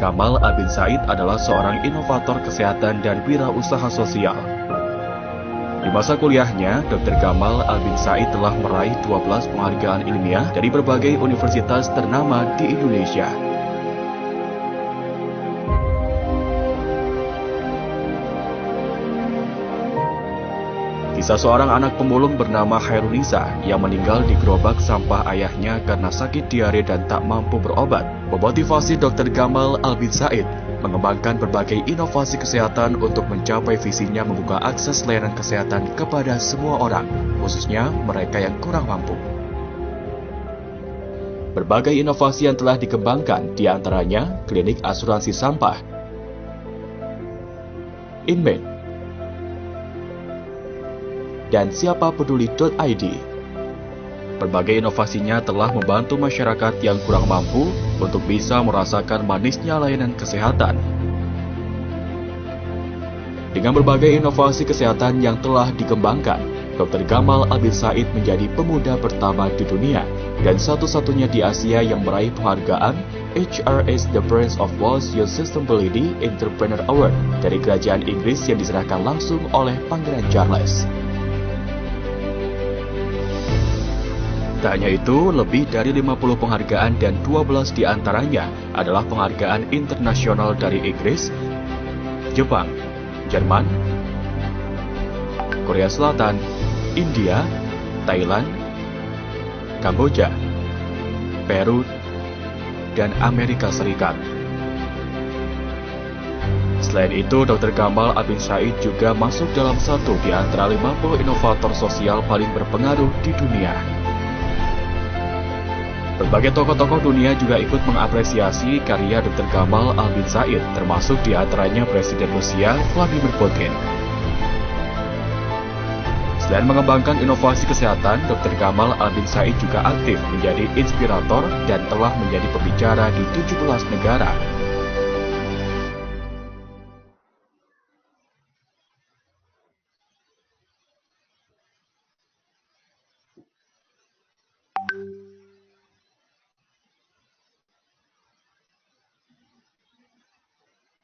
Gamal Albin Said adalah seorang inovator kesehatan dan wirausaha sosial. Di masa kuliahnya, Dr. Gamal Albin Said telah meraih 12 penghargaan ilmiah dari berbagai universitas ternama di Indonesia. Kisah seorang anak pemulung bernama Khairunisa yang meninggal di gerobak sampah ayahnya karena sakit diare dan tak mampu berobat memotivasi Dr. Gamal Albin Said mengembangkan berbagai inovasi kesehatan untuk mencapai visinya membuka akses layanan kesehatan kepada semua orang, khususnya mereka yang kurang mampu. Berbagai inovasi yang telah dikembangkan, di antaranya klinik asuransi sampah, Inmate, dan siapapeduli.id. Berbagai inovasinya telah membantu masyarakat yang kurang mampu untuk bisa merasakan manisnya layanan kesehatan. Dengan berbagai inovasi kesehatan yang telah dikembangkan, Dr. Gamal Albin Said menjadi pemuda pertama di dunia dan satu-satunya di Asia yang meraih penghargaan HRS The Prince of Wales Youth Sustainability Entrepreneur Award dari Kerajaan Inggris yang diserahkan langsung oleh Pangeran Charles. Tak hanya itu, lebih dari 50 penghargaan dan 12 diantaranya adalah penghargaan internasional dari Inggris, Jepang, Jerman, Korea Selatan, India, Thailand, Kamboja, Peru, dan Amerika Serikat. Selain itu, Dr. Gamal Albin Said juga masuk dalam satu di antara 50 inovator sosial paling berpengaruh di dunia. Berbagai tokoh-tokoh dunia juga ikut mengapresiasi karya Dr. Gamal Albin Said, termasuk di antaranya Presiden Rusia Vladimir Putin. Selain mengembangkan inovasi kesehatan, Dr. Gamal Albin Said juga aktif menjadi inspirator dan telah menjadi pembicara di 17 negara.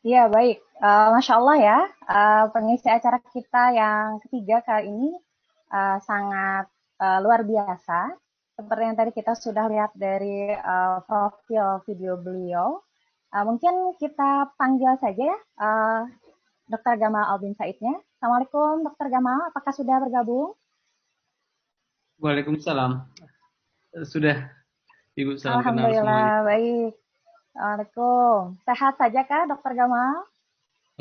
Iya, baik. Masya Allah ya, pengisi acara kita yang ketiga kali ini sangat luar biasa. Seperti yang tadi kita sudah lihat dari profil video beliau. Mungkin kita panggil saja ya Dr. Gamal Albin Saidnya. Assalamualaikum Dr. Gamal, apakah sudah bergabung? Waalaikumsalam. Sudah, Ibu, salam kenal semuanya. Alhamdulillah, baik. Assalamualaikum. Sehat saja kah Dr. Gamal?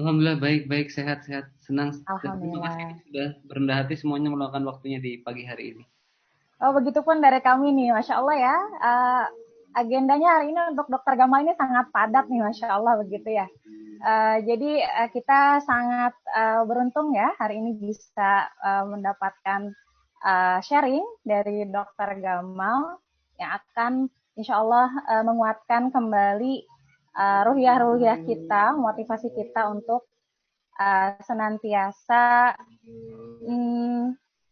Alhamdulillah baik, sehat. Senang. Alhamdulillah. Terima kasih sudah berendah hati semuanya meluangkan waktunya di pagi hari ini. Oh, begitupun dari kami nih, Masya Allah ya. Agendanya hari ini untuk Dr. Gamal ini sangat padat nih, Masya Allah begitu ya. Jadi kita sangat beruntung ya hari ini bisa mendapatkan sharing dari Dr. Gamal yang akan insya Allah menguatkan kembali ruhiyah-ruhiyah kita, motivasi kita untuk senantiasa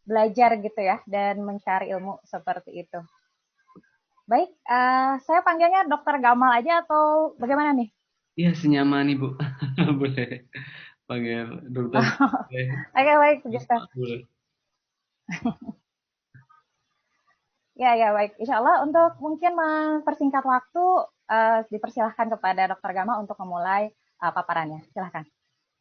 belajar gitu ya dan mencari ilmu seperti itu. Baik, saya panggilnya Dr. Gamal aja atau bagaimana nih? Iya, senyaman Ibu. Boleh panggil dokter. Oke, baik begitu. Boleh. Ya, baik. Insya Allah untuk mungkin mempersingkat waktu, dipersilahkan kepada Dr. Gamal untuk memulai paparannya. Silahkan.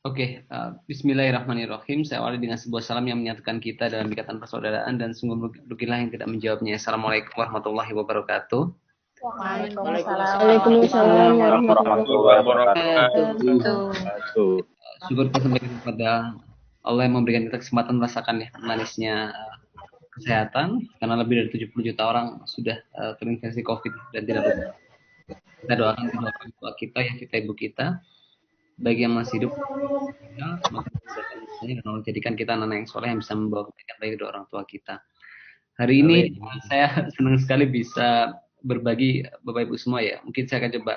Oke, bismillahirrahmanirrahim. Saya awali dengan sebuah salam yang menyatukan kita dalam ikatan persaudaraan dan sungguh rugilah yang tidak menjawabnya. Assalamualaikum warahmatullahi wabarakatuh. Waalaikumsalam warahmatullahi wabarakatuh. Syukur kita sampaikan kepada Allah yang memberikan kita kesempatan merasakan manisnya kesehatan, karena lebih dari 70 juta orang sudah terinfeksi COVID dan tidak lupa. Kita doakan kedua orang tua kita, yang kita ibu kita, baik yang masih hidup, semoga kesehatan dan Allah jadikan kita anak yang soleh yang bisa membawa kebaikan bagi kedua orang tua kita. Hari ini saya senang sekali bisa berbagi Bapak Ibu semua ya. Mungkin saya akan coba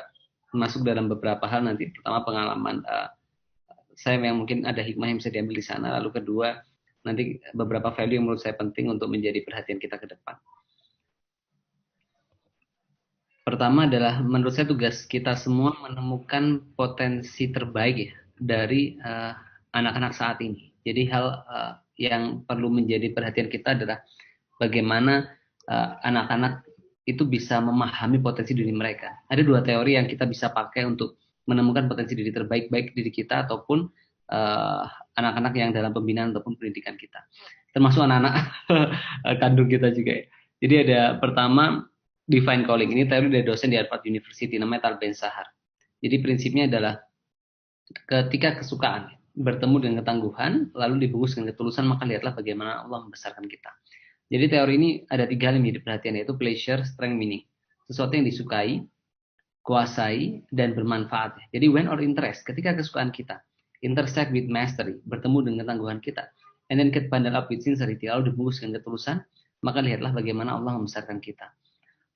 masuk dalam beberapa hal nanti. Pertama, pengalaman saya yang mungkin ada hikmah yang bisa diambil di sana. Lalu kedua, nanti beberapa value yang menurut saya penting untuk menjadi perhatian kita ke depan. pertama adalah menurut saya tugas kita semua menemukan potensi terbaik ya dari anak-anak saat ini. Jadi hal yang perlu menjadi perhatian kita adalah bagaimana anak-anak itu bisa memahami potensi diri mereka. Ada dua teori yang kita bisa pakai untuk menemukan potensi diri terbaik, baik diri kita ataupun anak-anak yang dalam pembinaan ataupun pendidikan kita. Termasuk anak-anak kandung kita juga ya. Jadi ada pertama, Divine Calling. Ini teori dari dosen di Harvard University, namanya Tal Ben-Shahar. Jadi prinsipnya adalah ketika kesukaan bertemu dengan ketangguhan, lalu dibungkus dengan ketulusan, maka lihatlah bagaimana Allah membesarkan kita. Jadi teori ini ada 3 hal yang menjadi perhatian, yaitu pleasure, strength, meaning. Sesuatu yang disukai, kuasai, dan bermanfaat. Jadi when or interest, ketika kesukaan kita intersect with mastery, bertemu dengan ketangguhan kita, and then get bundled up with sincerity, lalu dibungkus dengan ketulusan, maka lihatlah bagaimana Allah membesarkan kita.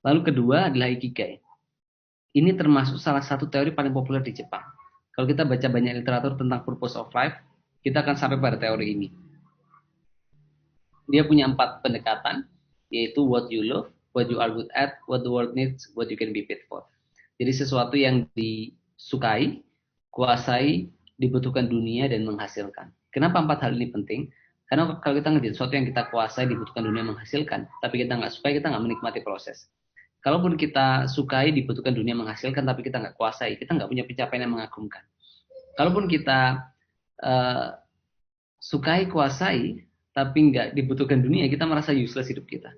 Lalu kedua adalah Ikigai. Ini termasuk salah satu teori paling populer di Jepang. Kalau kita baca banyak literatur tentang purpose of life, kita akan sampai pada teori ini. Dia punya 4 pendekatan, yaitu what you love, what you are good at, what the world needs, what you can be paid for. Jadi sesuatu yang disukai, kuasai, dibutuhkan dunia, dan menghasilkan. Kenapa 4 hal ini penting? Karena kalau kita ngerjain sesuatu yang kita kuasai, dibutuhkan dunia, menghasilkan, tapi kita nggak sukai, kita nggak menikmati proses. Kalaupun kita sukai, dibutuhkan dunia, menghasilkan, tapi kita nggak kuasai, kita nggak punya pencapaian yang mengagumkan. Kalaupun kita sukai, kuasai, tapi nggak dibutuhkan dunia, kita merasa useless hidup kita.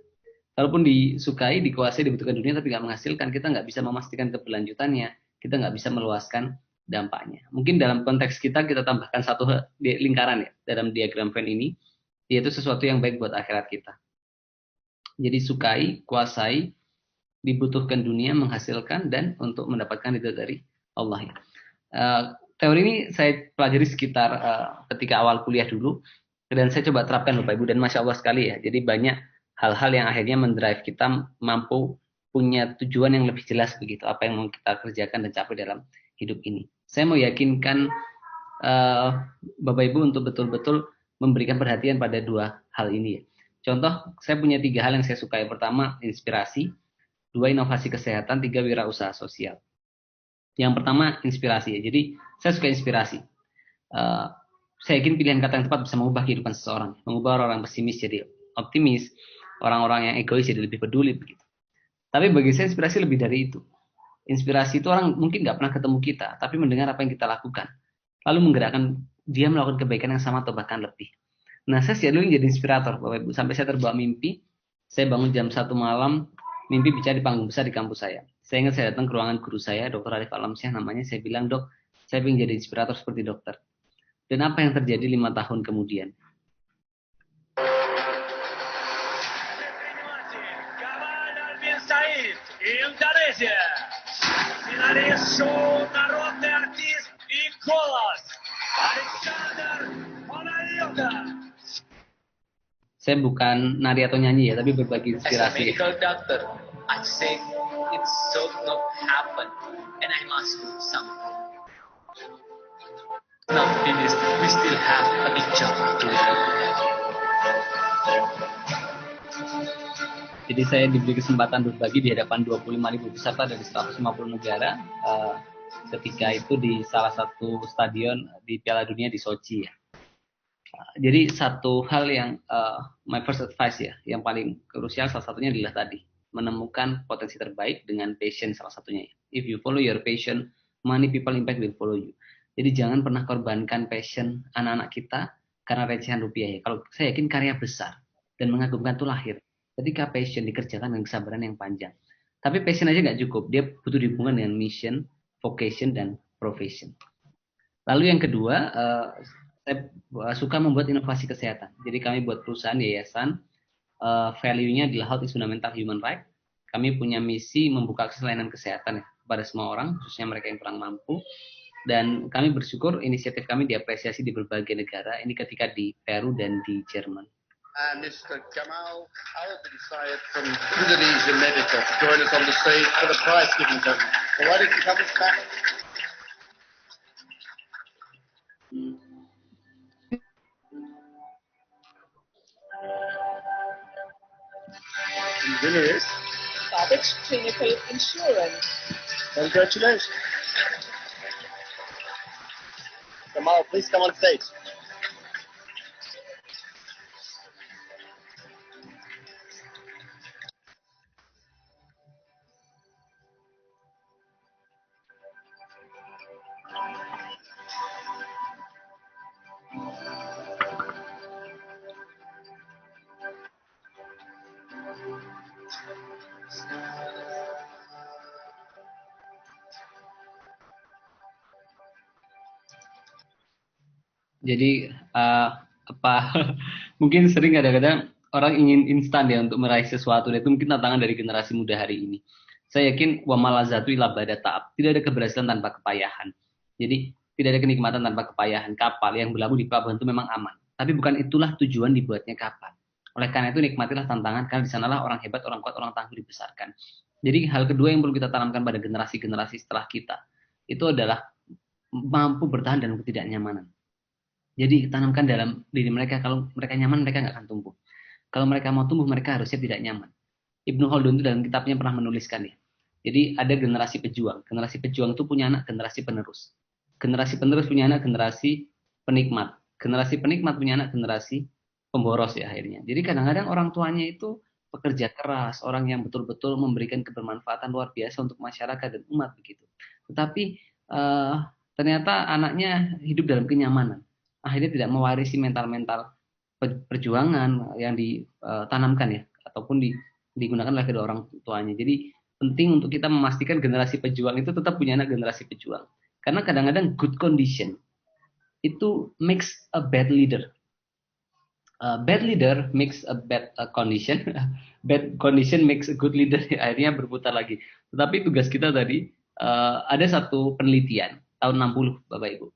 Kalaupun disukai, dikuasai, dibutuhkan dunia, tapi nggak menghasilkan, kita nggak bisa memastikan keberlanjutannya, kita nggak bisa meluaskan dampaknya. Mungkin dalam konteks kita tambahkan satu lingkaran ya dalam diagram Venn ini, yaitu sesuatu yang baik buat akhirat kita. Jadi sukai, kuasai, dibutuhkan dunia, menghasilkan, dan untuk mendapatkan ridho dari Allah. Teori ini saya pelajari sekitar ketika awal kuliah dulu, dan saya coba terapkan Bapak Ibu, dan Masya Allah sekali ya. Jadi banyak hal-hal yang akhirnya mendrive kita mampu punya tujuan yang lebih jelas begitu, apa yang mau kita kerjakan dan capai dalam hidup ini. Saya mau yakinkan Bapak Ibu untuk betul-betul memberikan perhatian pada 2 hal ini. Contoh, saya punya 3 hal yang saya sukai. Pertama, inspirasi. 2, inovasi kesehatan. 3, wirausaha sosial. Yang pertama, inspirasi. Jadi, saya suka inspirasi. Saya yakin pilihan kata yang tepat bisa mengubah kehidupan seseorang. Mengubah orang pesimis jadi optimis. Orang-orang yang egois jadi lebih peduli. Begitu. Tapi bagi saya, inspirasi lebih dari itu. Inspirasi itu orang mungkin nggak pernah ketemu kita, tapi mendengar apa yang kita lakukan. Lalu menggerakkan dia melakukan kebaikan yang sama atau bahkan lebih. Nah, saya sih dulu jadi inspirator, Bapak Ibu. Sampai saya terbawa mimpi, saya bangun jam 1 malam, mimpi bicara di panggung besar di kampus saya. Saya ingat saya datang ke ruangan guru saya, Dr. Arif Alamsyah namanya, saya bilang, Dok, saya ingin jadi inspirator seperti dokter. Dan apa yang terjadi 5 tahun kemudian? Indonesia, finalis show Народный артист и голос Alexander Panayota. Saya bukan nari atau nyanyi ya, tapi berbagi inspirasi. As a medical doctor, I say it should not happen, and I must do something. Not finished, we still have a big job to do. Jadi saya diberi kesempatan berbagi di hadapan 25.000 peserta dari 150 negara ketika itu di salah satu stadion di Piala Dunia di Sochi ya. Jadi satu hal yang my first advice ya, yang paling krusial salah satunya adalah tadi menemukan potensi terbaik dengan passion salah satunya. If you follow your passion, many people impact will follow you. Jadi jangan pernah korbankan passion anak-anak kita karena recehan rupiah ya. Kalau saya yakin karya besar dan mengagumkan itu lahir ketika passion dikerjakan dengan kesabaran yang panjang. Tapi passion aja nggak cukup, dia butuh dihubungkan dengan mission, vocation, dan profession. Lalu yang kedua, saya suka membuat inovasi kesehatan. Jadi kami buat perusahaan yayasan, value-nya adalah health is fundamental human right. Kami punya misi membuka akses layanan kesehatan ya, kepada semua orang, khususnya mereka yang kurang mampu. Dan kami bersyukur inisiatif kami diapresiasi di berbagai negara, ini ketika di Peru dan di Jerman. Mr. Gamal Al-Bin-Said from Indonesia Medical to join us on the stage for the prize giving ceremony. So why don't you come back? The winner is Abbott Clinical Insurance. Congratulations. Kamal, please come on stage. Jadi apa mungkin sering kadang-kadang orang ingin instan ya untuk meraih sesuatu, dan itu mungkin tantangan dari generasi muda hari ini. Saya yakin wa malazatu illa ba'da ta'ab. Tidak ada keberhasilan tanpa kepayahan. Jadi tidak ada kenikmatan tanpa kepayahan. Kapal yang berlabuh di pelabuhan itu memang aman, tapi bukan itulah tujuan dibuatnya kapal. Oleh karena itu nikmatilah tantangan, karena di sanalah orang hebat, orang kuat, orang tangguh dibesarkan. Jadi hal kedua yang perlu kita tanamkan pada generasi-generasi setelah kita itu adalah mampu bertahan dalam ketidaknyamanan. Jadi tanamkan dalam diri mereka, kalau mereka nyaman mereka nggak akan tumbuh. Kalau mereka mau tumbuh mereka harusnya tidak nyaman. Ibnu Khaldun itu dalam kitabnya pernah menuliskan ya. Jadi ada generasi pejuang. Generasi pejuang itu punya anak generasi penerus. Generasi penerus punya anak generasi penikmat. Generasi penikmat punya anak generasi pemboros ya akhirnya. Jadi kadang-kadang orang tuanya itu pekerja keras, orang yang betul-betul memberikan kebermanfaatan luar biasa untuk masyarakat dan umat begitu. Tetapi ternyata anaknya hidup dalam kenyamanan. Akhirnya tidak mewarisi mental-mental perjuangan yang ditanamkan ya, ataupun digunakan oleh kedua orang tuanya. Jadi penting untuk kita memastikan generasi pejuang itu tetap punya anak generasi pejuang. Karena kadang-kadang good condition itu makes a bad leader. Bad leader makes a bad condition. Bad condition makes a good leader. Akhirnya berputar lagi. Tetapi tugas kita tadi, ada satu penelitian tahun 60 Bapak Ibu.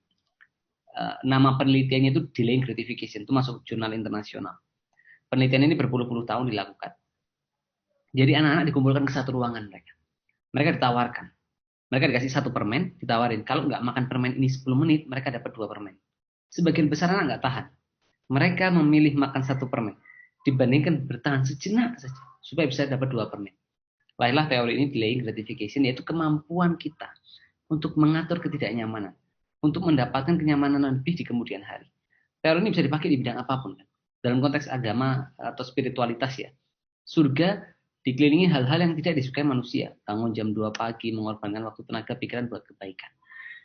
Nama penelitiannya itu delaying gratification, itu masuk jurnal internasional. Penelitian ini berpuluh-puluh tahun dilakukan. Jadi anak-anak dikumpulkan ke satu ruangan mereka. Mereka ditawarkan. Mereka dikasih satu permen, ditawarin. Kalau nggak makan permen ini 10 menit, mereka dapat 2 permen. Sebagian besar anak nggak tahan. Mereka memilih makan 1 permen dibandingkan bertahan sejenak saja supaya bisa dapat 2 permen. Lahirlah teori ini delaying gratification, yaitu kemampuan kita untuk mengatur ketidaknyamanan, untuk mendapatkan kenyamanan lebih di kemudian hari. Teori ini bisa dipakai di bidang apapun kan. Dalam konteks agama atau spiritualitas ya. Surga dikelilingi hal-hal yang tidak disukai manusia. Bangun jam 2 pagi, mengorbankan waktu, tenaga, pikiran buat kebaikan.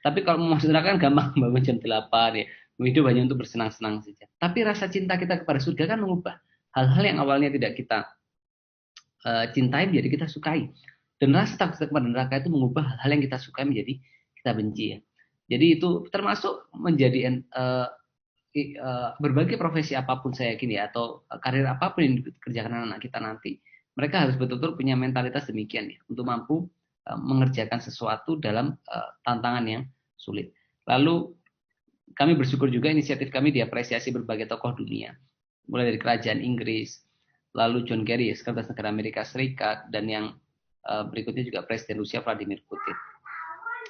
Tapi kalau mau masuk neraka kan gampang, bangun jam 8 ya. Hidup hanya untuk bersenang-senang saja. Tapi rasa cinta kita kepada surga kan mengubah. Hal-hal yang awalnya tidak kita cintai menjadi kita sukai. Dan rasa takut kepada neraka itu mengubah hal-hal yang kita sukai menjadi kita benci ya. Jadi itu termasuk menjadi berbagai profesi apapun saya yakin ya, atau karir apapun yang dikerjakan anak kita nanti, mereka harus betul-betul punya mentalitas demikian ya, untuk mampu mengerjakan sesuatu dalam tantangan yang sulit. Lalu kami bersyukur juga inisiatif kami diapresiasi berbagai tokoh dunia, mulai dari kerajaan Inggris, lalu John Kerry, sekretaris negara Amerika Serikat, dan yang berikutnya juga Presiden Rusia Vladimir Putin.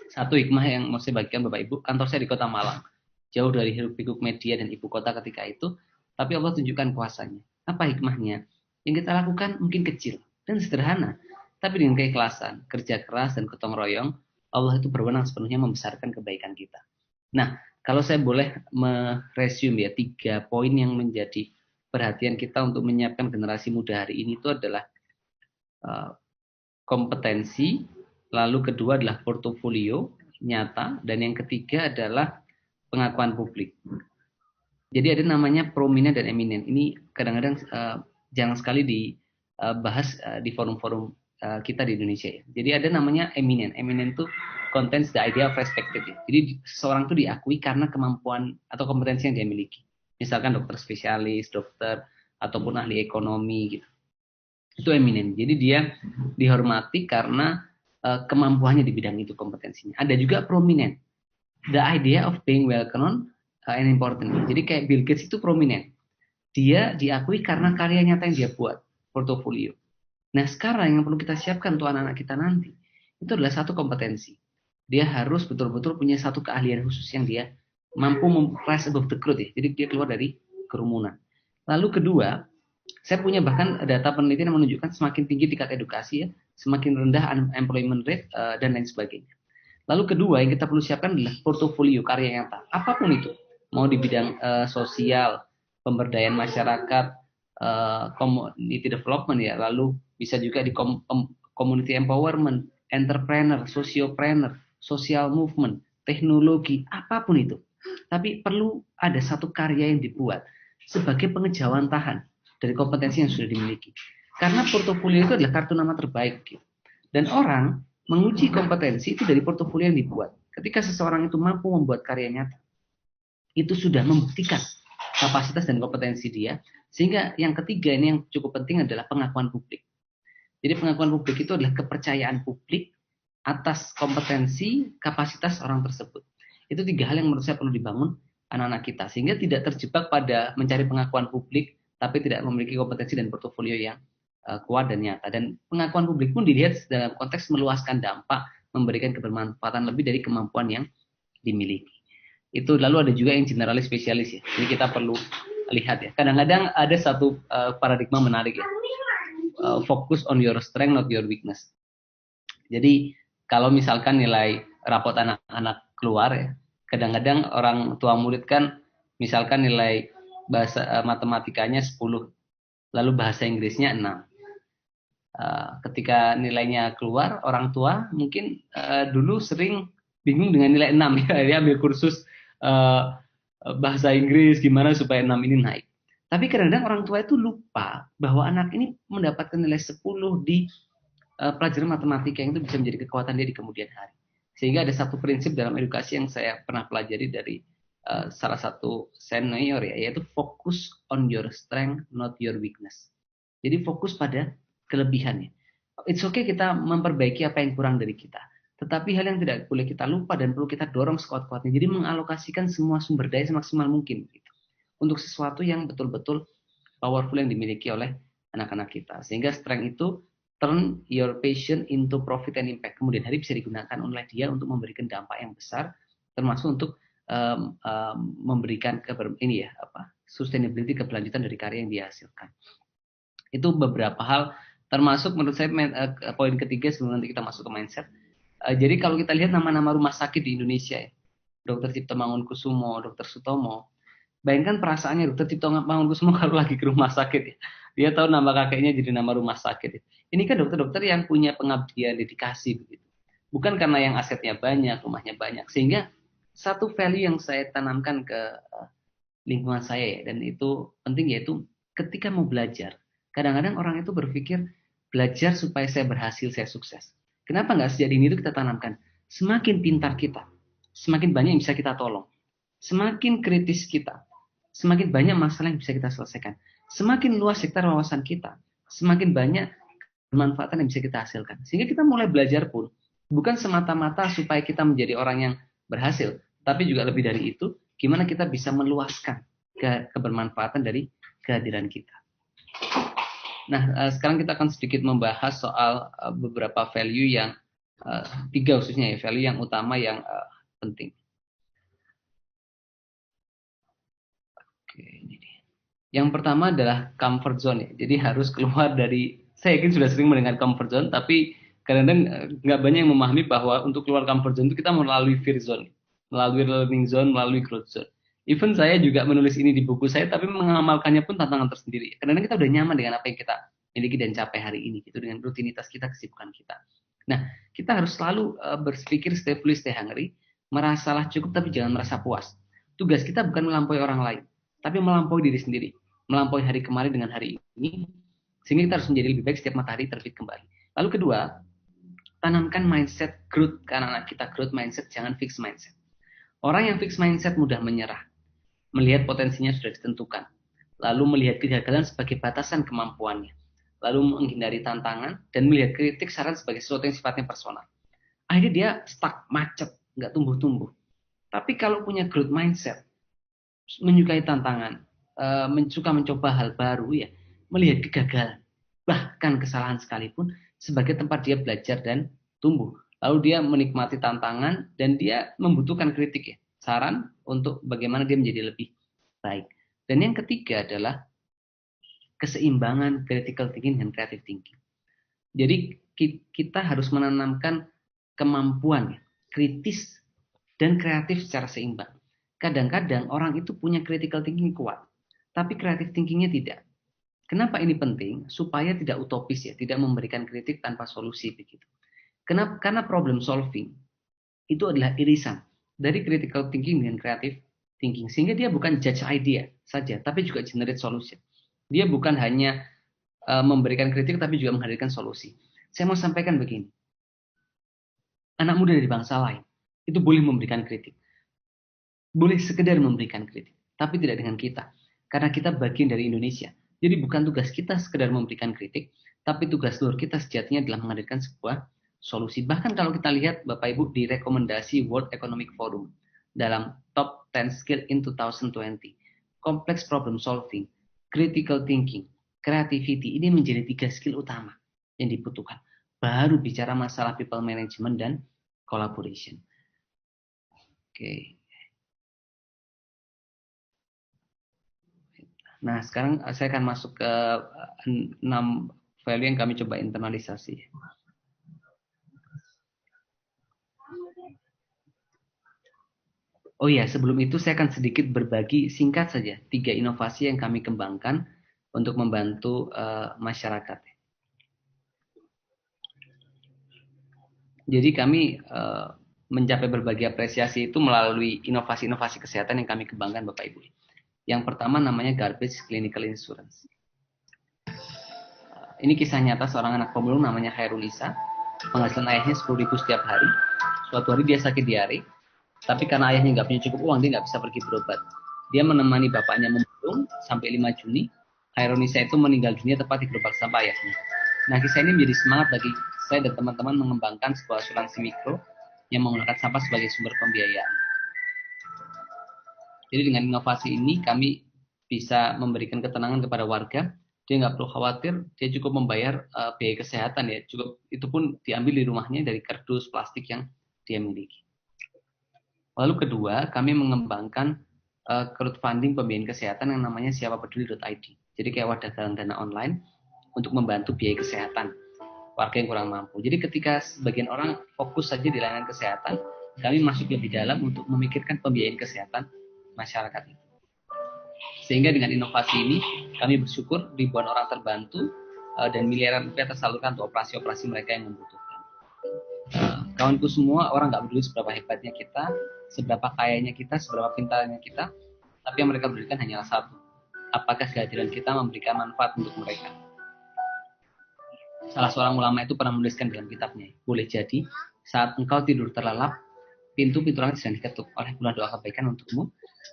Satu hikmah yang mau saya bagikan Bapak Ibu, kantor saya di Kota Malang, jauh dari hiruk-pikuk media dan ibu kota ketika itu, tapi Allah tunjukkan kuasanya. Apa hikmahnya? Yang kita lakukan mungkin kecil dan sederhana, tapi dengan keikhlasan, kerja keras, dan gotong royong, Allah itu berwenang sepenuhnya membesarkan kebaikan kita. Nah, kalau saya boleh meresume ya, 3 poin yang menjadi perhatian kita untuk menyiapkan generasi muda hari ini itu adalah kompetensi, lalu kedua adalah portofolio nyata, dan yang ketiga adalah pengakuan publik. Jadi ada namanya prominent dan eminent. Ini kadang-kadang jarang sekali dibahas di forum-forum kita di Indonesia ya. Jadi ada namanya eminent. Eminent itu contains the idea of perspective ya. Jadi seseorang itu diakui karena kemampuan atau kompetensi yang dia miliki. Misalkan dokter spesialis, dokter, ataupun ahli ekonomi gitu. Itu eminent. Jadi dia dihormati karena kemampuannya di bidang itu, kompetensinya. Ada juga prominent. The idea of being well known and important. Jadi kayak Bill Gates itu prominent. Dia diakui karena karya nyata yang dia buat, portofolio. Nah sekarang yang perlu kita siapkan untuk anak-anak kita nanti, itu adalah satu kompetensi. Dia harus betul-betul punya satu keahlian khusus yang dia mampu rise above the crowd ya. Jadi dia keluar dari kerumunan. Lalu kedua, saya punya bahkan data penelitian yang menunjukkan semakin tinggi tingkat edukasi ya, semakin rendah unemployment rate, dan lain sebagainya. Lalu kedua yang kita perlu siapkan adalah portofolio karya nyata, apapun itu, mau di bidang sosial, pemberdayaan masyarakat, community development ya, lalu bisa juga di community empowerment, entrepreneur, sociopreneur, social movement, teknologi, apapun itu. Tapi perlu ada satu karya yang dibuat sebagai pengejawantahan dari kompetensi yang sudah dimiliki. Karena portofolio itu adalah kartu nama terbaik. Gitu. Dan orang menguji kompetensi itu dari portofolio yang dibuat. Ketika seseorang itu mampu membuat karya nyata, itu sudah membuktikan kapasitas dan kompetensi dia. Sehingga yang ketiga ini yang cukup penting adalah pengakuan publik. Jadi pengakuan publik itu adalah kepercayaan publik atas kompetensi, kapasitas orang tersebut. Itu 3 hal yang menurut saya perlu dibangun anak-anak kita. Sehingga tidak terjebak pada mencari pengakuan publik, tapi tidak memiliki kompetensi dan portofolio yang kuat dan nyata. Dan pengakuan publik pun dilihat dalam konteks meluaskan dampak, memberikan kebermanfaatan lebih dari kemampuan yang dimiliki. Itu lalu ada juga yang generalis spesialis ya. Jadi kita perlu lihat ya. Kadang-kadang ada satu paradigma menarik ya. Focus on your strength, not your weakness. Jadi kalau misalkan nilai rapot anak-anak keluar ya, kadang-kadang orang tua murid kan misalkan nilai bahasa matematikanya 10, lalu bahasa Inggrisnya 6. Ketika nilainya keluar, orang tua mungkin dulu sering bingung dengan nilai 6 ya, dia ambil kursus bahasa Inggris gimana supaya 6 ini naik. Tapi kadang-kadang orang tua itu lupa bahwa anak ini mendapatkan nilai 10 di pelajaran matematika yang itu bisa menjadi kekuatan dia di kemudian hari. Sehingga ada satu prinsip dalam edukasi yang saya pernah pelajari dari salah satu senior ya, yaitu focus on your strength, not your weakness. Jadi fokus pada kelebihannya. It's okay kita memperbaiki apa yang kurang dari kita. Tetapi hal yang tidak boleh kita lupa dan perlu kita dorong sekuat-kuatnya. Jadi mengalokasikan semua sumber daya semaksimal mungkin gitu, untuk sesuatu yang betul-betul powerful yang dimiliki oleh anak-anak kita. Sehingga strength itu turn your passion into profit and impact. Kemudian hari bisa digunakan oleh dia untuk memberikan dampak yang besar, termasuk untuk memberikan sustainability, keberlanjutan dari karya yang dihasilkan. Itu beberapa hal, termasuk menurut saya poin ketiga sebelum nanti kita masuk ke mindset. Jadi kalau kita lihat nama-nama rumah sakit di Indonesia ya, Dr. Cipto Mangunkusumo, Dr. Sutomo, bayangkan perasaannya Dr. Cipto Mangunkusumo kalau lagi ke rumah sakit ya, dia tahu nama kakeknya jadi nama rumah sakit ya. Ini kan dokter-dokter yang punya pengabdian, dedikasi begitu. Bukan karena yang asetnya banyak, rumahnya banyak. Sehingga satu value yang saya tanamkan ke lingkungan saya ya, dan itu penting, yaitu ketika mau belajar, kadang-kadang orang itu berpikir belajar supaya saya berhasil, saya sukses. Kenapa nggak sejak dini itu kita tanamkan? Semakin pintar kita, semakin banyak yang bisa kita tolong. Semakin kritis kita, semakin banyak masalah yang bisa kita selesaikan. Semakin luas sektor wawasan kita, semakin banyak kemanfaatan yang bisa kita hasilkan. Sehingga kita mulai belajar pun bukan semata-mata supaya kita menjadi orang yang berhasil, tapi juga lebih dari itu, gimana kita bisa meluaskan kebermanfaatan dari kehadiran kita. Nah, sekarang kita akan sedikit membahas soal beberapa value yang 3 khususnya ya, value yang utama yang penting. Oke, ini dia. Yang pertama adalah comfort zone ya. Jadi harus keluar dari, saya yakin sudah sering mendengar comfort zone, tapi kadang-kadang nggak banyak yang memahami bahwa untuk keluar comfort zone itu kita melalui fear zone, melalui learning zone, melalui growth zone. Even saya juga menulis ini di buku saya, tapi mengamalkannya pun tantangan tersendiri. Kadang-kadang kita udah nyaman dengan apa yang kita miliki dan capai hari ini, gitu, dengan rutinitas kita, kesibukan kita. Nah, kita harus selalu berpikir stay foolish, stay hungry, merasalah cukup tapi jangan merasa puas. Tugas kita bukan melampaui orang lain, tapi melampaui diri sendiri, melampaui hari kemarin dengan hari ini, sehingga kita harus menjadi lebih baik setiap matahari terbit kembali. Lalu kedua, tanamkan mindset growth ke anak-anak kita, growth mindset, jangan fixed mindset. Orang yang fixed mindset mudah menyerah, melihat potensinya sudah ditentukan, lalu melihat kegagalan sebagai batasan kemampuannya, lalu menghindari tantangan, dan melihat kritik saran sebagai sesuatu yang sifatnya personal. Akhirnya dia stuck, macet, nggak tumbuh-tumbuh. Tapi kalau punya growth mindset, menyukai tantangan, suka mencoba hal baru, ya, melihat kegagalan, bahkan kesalahan sekalipun, sebagai tempat dia belajar dan tumbuh. Lalu dia menikmati tantangan, dan dia membutuhkan kritik ya, saran untuk bagaimana dia menjadi lebih baik. Dan yang ketiga adalah keseimbangan critical thinking dan creative thinking. Jadi kita harus menanamkan kemampuan kritis dan kreatif secara seimbang. Kadang-kadang orang itu punya critical thinking kuat, tapi creative thinkingnya tidak. Kenapa ini penting? Supaya tidak utopis ya, tidak memberikan kritik tanpa solusi begitu. Kenapa? Karena problem solving itu adalah irisan dari critical thinking dengan creative thinking, sehingga dia bukan judge idea saja, tapi juga generate solution. Dia bukan hanya memberikan kritik, tapi juga menghadirkan solusi. Saya mau sampaikan begini, anak muda dari bangsa lain itu boleh memberikan kritik, boleh sekedar memberikan kritik, tapi tidak dengan kita, karena kita bagian dari Indonesia. Jadi bukan tugas kita sekedar memberikan kritik, tapi tugas luar kita sejatinya adalah menghadirkan sebuah solusi. Bahkan kalau kita lihat Bapak Ibu di rekomendasi World Economic Forum dalam Top 10 Skill in 2020, complex problem solving, critical thinking, creativity, ini menjadi 3 skill utama yang dibutuhkan. Baru bicara masalah people management dan collaboration. Oke. Nah, sekarang saya akan masuk ke 6 value yang kami coba internalisasi. Oh ya, sebelum itu saya akan sedikit berbagi singkat saja 3 inovasi yang kami kembangkan untuk membantu masyarakat. Jadi kami mencapai berbagai apresiasi itu melalui inovasi-inovasi kesehatan yang kami kembangkan Bapak Ibu. Yang pertama namanya Garbage Clinical Insurance. Ini kisah nyata seorang anak pemulung namanya Khairunisa. Penghasilan ayahnya 10.000 setiap hari. Suatu hari dia sakit diare, tapi karena ayahnya nggak punya cukup uang, dia nggak bisa pergi berobat. Dia menemani bapaknya memulung sampai 5 Juni. Khairunisa itu meninggal dunia tepat di gerobak sampah ayahnya. Nah, kisah ini menjadi semangat bagi saya dan teman-teman mengembangkan sebuah asuransi mikro yang menggunakan sampah sebagai sumber pembiayaan. Jadi dengan inovasi ini kami bisa memberikan ketenangan kepada warga. Dia nggak perlu khawatir, dia cukup membayar biaya kesehatan ya. Cukup itu pun diambil di rumahnya dari kardus plastik yang dia miliki. Lalu kedua, kami mengembangkan crowdfunding pembiayaan kesehatan yang namanya siapapeduli.id. Jadi kayak wadah galang dana online untuk membantu biaya kesehatan warga yang kurang mampu. Jadi ketika sebagian orang fokus saja di layanan kesehatan, kami masuk lebih dalam untuk memikirkan pembiayaan kesehatan masyarakat itu. Sehingga dengan inovasi ini kami bersyukur ribuan orang terbantu dan miliaran rupiah tersalurkan untuk operasi-operasi mereka yang membutuhkan. Kawanku semua, orang nggak peduli seberapa hebatnya kita, seberapa kayanya kita, seberapa pintarnya kita, tapi yang mereka berikan hanyalah satu. Apakah kehadiran kita memberikan manfaat untuk mereka? Salah seorang ulama itu pernah menuliskan dalam kitabnya, boleh jadi saat engkau tidur terlelap, pintu-pintu langit sedang diketuk oleh bulan doa kebaikan untukmu,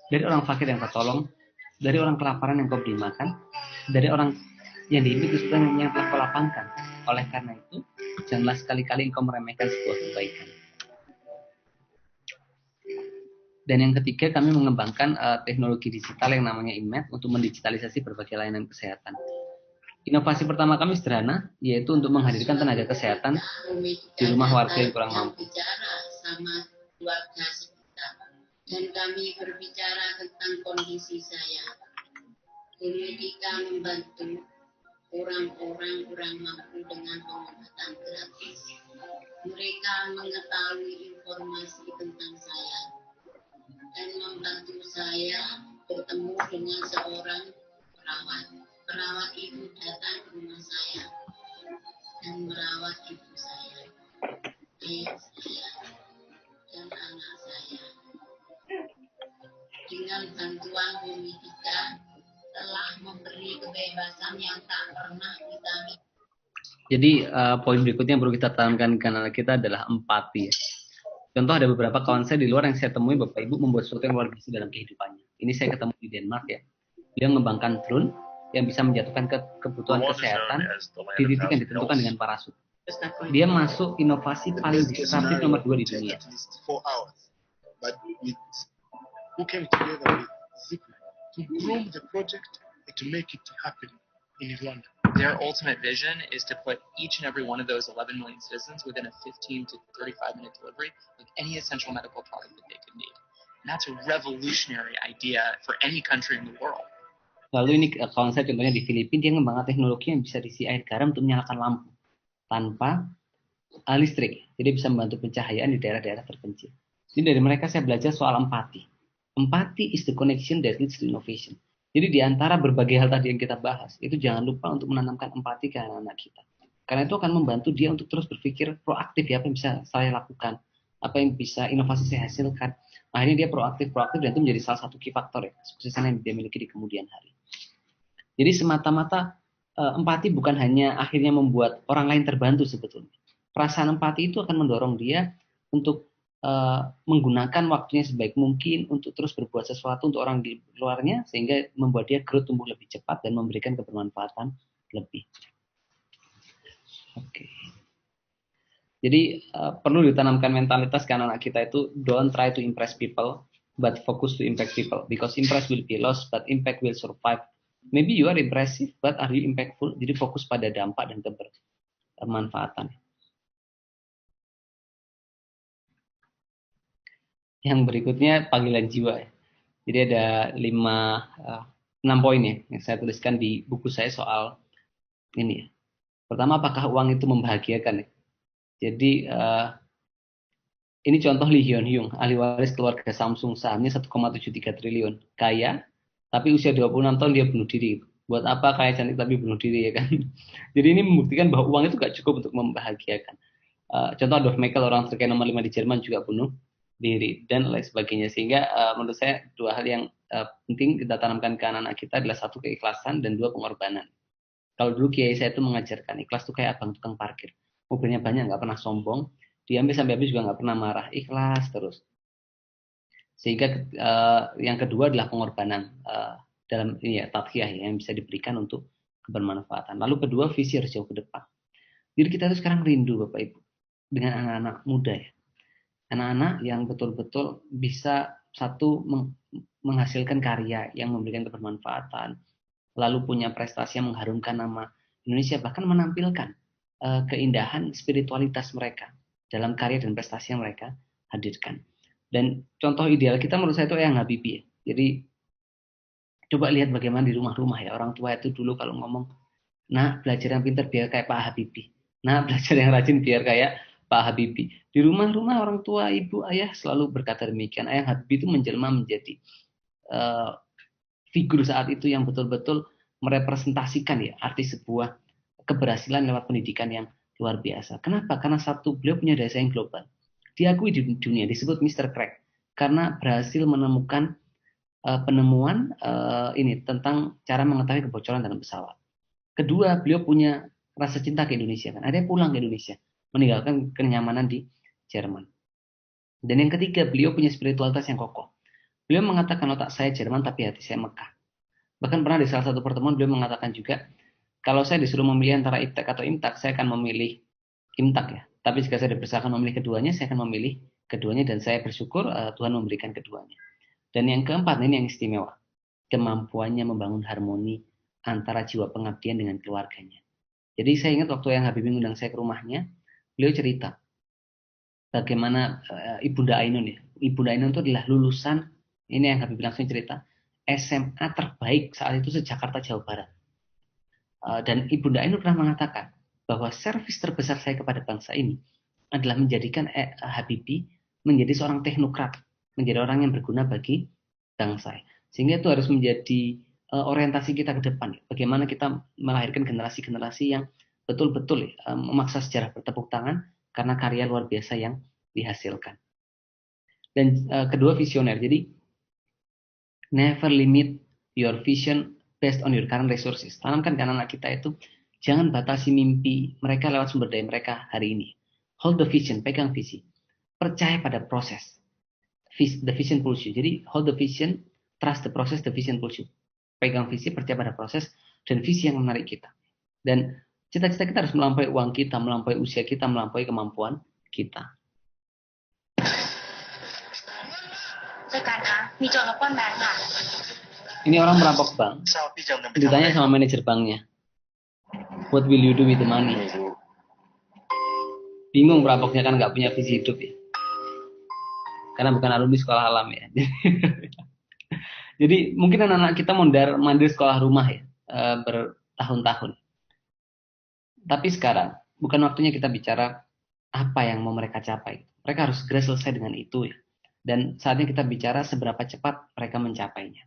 dari orang fakir yang tertolong, dari orang kelaparan yang kau beri makan, dari orang yang dihimpit yang telah kau lapangkan. Oleh karena itu, janganlah sekali-kali engkau meremehkan sebuah kebaikan. Dan yang ketiga, kami mengembangkan teknologi digital yang namanya IMED untuk mendigitalisasi berbagai layanan kesehatan. Inovasi pertama kami sederhana, yaitu untuk menghadirkan tenaga kesehatan di rumah warga yang kurang mampu. Dan kami berbicara tentang kondisi saya. Medika membantu orang-orang kurang mampu dengan pengobatan gratis. Mereka mengetahui informasi tentang saya dan membantu saya bertemu dengan seorang perawat. Perawat itu datang ke rumah saya dan merawat ibu saya, ayah saya, dan anak saya. Dengan bantuan Medika telah memberi kebebasan yang tak pernah kita miliki. Jadi poin berikutnya yang perlu kita tanamkan ke anak kita adalah empati. Contoh ada beberapa kawan saya di luar yang saya temui Bapak Ibu membuat sesuatu yang luar biasa dalam kehidupannya. Ini saya ketemu di Denmark ya. Dia mengembangkan drone yang bisa menjatuhkan kebutuhan kesehatan di titik yang ditentukan dengan parasut. Dia masuk inovasi paling disruptif nomor 2 di dunia. Who came together with Zipline to groom the project and to make it happen in Rwanda. Their ultimate vision is to put each and every one of those 11 million citizens within a 15 to 35-minute delivery of any essential medical product that they could need. And that's a revolutionary idea for any country in the world. Lalu ini kawan saya contohnya di Filipina, dia mengembangkan teknologi yang bisa diisi air garam untuk menyalakan lampu. tanpa listrik. Jadi bisa membantu pencahayaan di daerah-daerah terpencil. Jadi dari mereka saya belajar soal empati. Empati is the connection that leads to innovation. Jadi di antara berbagai hal tadi yang kita bahas, itu jangan lupa untuk menanamkan empati ke anak-anak kita. Karena itu akan membantu dia untuk terus berpikir proaktif, ya, apa yang bisa saya lakukan, apa yang bisa inovasi saya hasilkan. Akhirnya dia proaktif dan itu menjadi salah satu key faktor ya, kesuksesan yang dia miliki di kemudian hari. Jadi semata-mata empati bukan hanya akhirnya membuat orang lain terbantu sebetulnya. Perasaan empati itu akan mendorong dia untuk menggunakan waktunya sebaik mungkin untuk terus berbuat sesuatu untuk orang di luarnya, sehingga membuat dia growth tumbuh lebih cepat dan memberikan kebermanfaatan lebih. Oke. Jadi perlu ditanamkan mentalitas ke anak-anak kita itu, don't try to impress people, but focus to impact people. Because impress will be lost, but impact will survive. Maybe you are impressive, but are you impactful? Jadi fokus pada dampak dan kebermanfaatan. Yang berikutnya panggilan jiwa. Jadi ada 6 poin ya yang saya tuliskan di buku saya soal ini. Pertama, apakah uang itu membahagiakan? Jadi ini contoh Lee Hyun Hyung, ahli waris keluarga Samsung, sahamnya 1,73 triliun, kaya, tapi usia 26 tahun dia bunuh diri. Buat apa kaya cantik tapi bunuh diri, ya kan? Jadi ini membuktikan bahwa uang itu gak cukup untuk membahagiakan. Contoh Adolf Merkel, orang terkaya nomor 5 di Jerman, juga bunuh diri dan lain sebagainya. Sehingga menurut saya dua hal yang penting kita tanamkan ke anak-anak kita adalah satu, keikhlasan, dan dua, pengorbanan. Kalau dulu kiai saya itu mengajarkan ikhlas itu kayak abang tukang parkir, mobilnya banyak nggak pernah sombong, diambil sampai habis juga nggak pernah marah, ikhlas terus. Sehingga yang kedua adalah pengorbanan dalam ini ya, tadhiyah yang bisa diberikan untuk kebermanfaatan. Lalu kedua, visi harus jauh ke depan. Jadi kita tuh sekarang rindu Bapak Ibu dengan anak-anak muda ya. Anak-anak yang betul-betul bisa satu menghasilkan karya yang memberikan kebermanfaatan, lalu punya prestasi yang mengharumkan nama Indonesia, bahkan menampilkan keindahan spiritualitas mereka dalam karya dan prestasi yang mereka hadirkan. Dan contoh ideal kita menurut saya itu Eyang Habibie ya. Jadi coba lihat bagaimana di rumah-rumah ya, orang tua itu dulu kalau ngomong, nah belajar yang pintar biar kayak Pak Habibie, nah belajar yang rajin biar kayak Pak Habibie. Di rumah-rumah orang tua, ibu, ayah selalu berkata demikian. Eyang Habibie itu menjelma menjadi figur saat itu yang betul-betul merepresentasikan ya arti sebuah keberhasilan lewat pendidikan yang luar biasa. Kenapa? Karena satu, beliau punya daya saing global. Diakui di dunia, disebut Mr. Crack karena berhasil menemukan penemuan ini tentang cara mengetahui kebocoran dalam pesawat. Kedua, beliau punya rasa cinta ke Indonesia kan. Ada yang pulang ke Indonesia, meninggalkan kenyamanan di Jerman. Dan yang ketiga, beliau punya spiritualitas yang kokoh. Beliau mengatakan otak saya Jerman tapi hati saya Mekah. Bahkan pernah di salah satu pertemuan beliau mengatakan juga, kalau saya disuruh memilih antara IPTEK atau IMTAK, saya akan memilih IMTAK ya. Tapi jika saya dipersilakan memilih keduanya, saya akan memilih keduanya dan saya bersyukur Tuhan memberikan keduanya. Dan yang keempat, ini yang istimewa. Kemampuannya membangun harmoni antara jiwa pengabdian dengan keluarganya. Jadi saya ingat waktu yang Habibie mengundang saya ke rumahnya, beliau cerita bagaimana Ibunda Ainun ya. Ibunda Ainun itu adalah lulusan, ini yang Habibie langsung cerita, SMA terbaik saat itu se-Jakarta, Jawa Barat. Dan Ibunda Ainun pernah mengatakan bahwa servis terbesar saya kepada bangsa ini adalah menjadikan Habibie menjadi seorang teknokrat, menjadi orang yang berguna bagi bangsa. Sehingga itu harus menjadi orientasi kita ke depan. Bagaimana kita melahirkan generasi-generasi yang betul-betul memaksa sejarah bertepuk tangan karena karya luar biasa yang dihasilkan. Dan kedua, visioner. Jadi never limit your vision based on your current resources. Tanamkan ke anak-anak kita itu, jangan batasi mimpi mereka lewat sumber daya mereka hari ini. Hold the vision, pegang visi. Percaya pada proses. The vision pulls you. Jadi hold the vision, trust the process, the vision pulls you. Pegang visi, percaya pada proses, dan visi yang menarik kita. Dan cita-cita kita harus melampaui uang kita, melampaui usia kita, melampaui kemampuan kita. Ini orang merampok bank. Ditanya sama manajer banknya, what will you do with the money? Bingung perampoknya, kan nggak punya visi hidup ya. Karena bukan alumni sekolah alam ya. Jadi mungkin anak-anak kita mandiri sekolah rumah ya, bertahun-tahun. Tapi sekarang bukan waktunya kita bicara apa yang mau mereka capai. Mereka harus segera selesai dengan itu ya. Dan saatnya kita bicara seberapa cepat mereka mencapainya.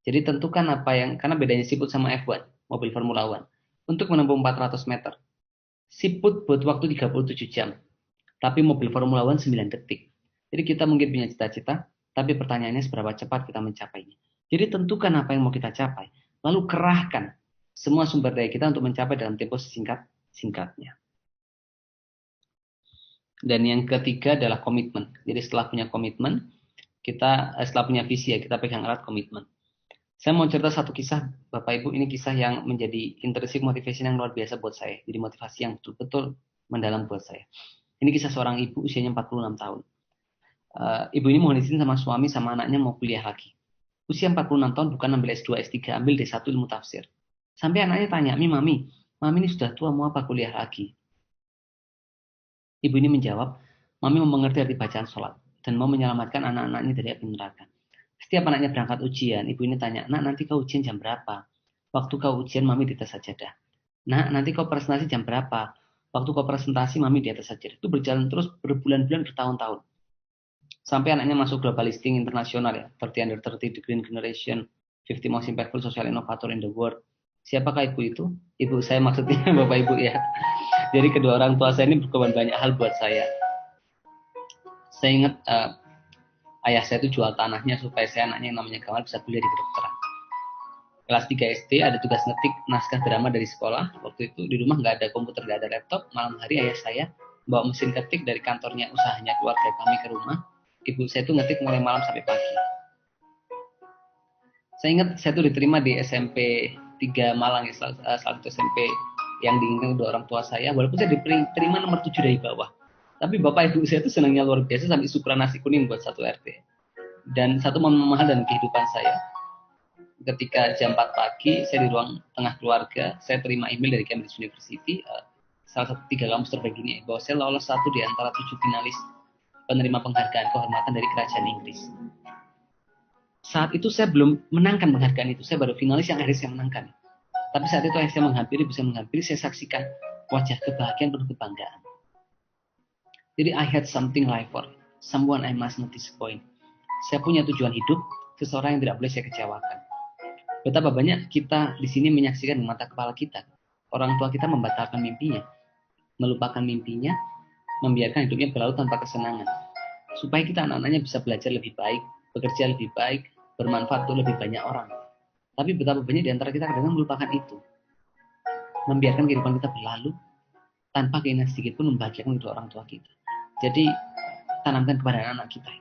Jadi tentukan apa yang, karena bedanya siput sama F1, mobil Formula One. Untuk menempuh 400 meter, siput butuh waktu 37 jam. Tapi mobil Formula One 9 detik. Jadi kita mungkin punya cita-cita, tapi pertanyaannya seberapa cepat kita mencapainya. Jadi tentukan apa yang mau kita capai. Lalu kerahkan semua sumber daya kita untuk mencapai dalam tempo singkat-singkatnya. Dan yang ketiga adalah komitmen. Jadi setelah punya komitmen, setelah punya visi ya, kita pegang erat komitmen. Saya mau cerita satu kisah, Bapak Ibu, ini kisah yang menjadi intrinsic motivation yang luar biasa buat saya. Jadi motivasi yang betul-betul mendalam buat saya. Ini kisah seorang ibu usianya 46 tahun. Ibu ini mohon izin sama suami sama anaknya mau kuliah lagi. Usia 46 tahun bukan ambil S2, S3, ambil D1 ilmu tafsir. Sampai anaknya tanya, Mami ini sudah tua mau apa kuliah lagi? Ibu ini menjawab, Mami mau mengerti arti bacaan sholat dan mau menyelamatkan anak-anaknya dari api neraka. Setiap anaknya berangkat ujian, ibu ini tanya, Nak, nanti kau ujian jam berapa? Waktu kau ujian, Mami di atas sajadah. Nak, nanti kau presentasi jam berapa? Waktu kau presentasi, Mami di atas sajadah. Itu berjalan terus berbulan-bulan, bertahun-tahun. Sampai anaknya masuk global listing internasional ya, 30 under 30, The Green Generation, 50 Most Impactful Social Innovator in the World. Siapakah ibu itu? Ibu saya maksudnya Bapak Ibu ya. Jadi kedua orang tua saya ini berkorban banyak hal buat saya. Saya ingat ayah saya itu jual tanahnya supaya saya anaknya yang namanya Kamal bisa kuliah di kedokteran. Kelas 3 SD ada tugas ngetik naskah drama dari sekolah. Waktu itu di rumah nggak ada komputer, nggak ada laptop. Malam hari ayah saya bawa mesin ketik dari kantornya usahanya keluarga kami ke rumah. Ibu saya itu ngetik mulai malam sampai pagi. Saya ingat saya itu diterima di SMP 3 Malang ya, salah satu SMP yang diinginkan kedua orang tua saya, walaupun saya diterima nomor 7 dari bawah. Tapi bapak ibu saya itu senangnya luar biasa sampai syukuran nasi kuning buat satu RT. Dan satu momen mahal dalam kehidupan saya, ketika jam 4 pagi, saya di ruang tengah keluarga, saya terima email dari Cambridge University, salah satu 3 kampus terbaik dunia, bahwa saya lolos satu di antara 7 finalis penerima penghargaan kehormatan dari kerajaan Inggris. Saat itu saya belum menangkan penghargaan itu, saya baru finalis yang akhirnya saya menangkan. Tapi saat itu yang saya bisa menghampiri, saya saksikan wajah kebahagiaan penuh kebanggaan. Jadi I had something life for, someone I must not disappoint. Saya punya tujuan hidup, seseorang yang tidak boleh saya kecewakan. Betapa banyak kita di sini menyaksikan di mata kepala kita, orang tua kita membatalkan mimpinya, melupakan mimpinya, membiarkan hidupnya berlalu tanpa kesenangan. Supaya kita anak-anaknya bisa belajar lebih baik, bekerja lebih baik, bermanfaat untuk lebih banyak orang. Tapi betapa banyak di antara kita kadang melupakan itu. Membiarkan kehidupan kita berlalu tanpa keinginan sedikit pun membahagiakan kedua orang tua kita. Jadi tanamkan kepada anak-anak kita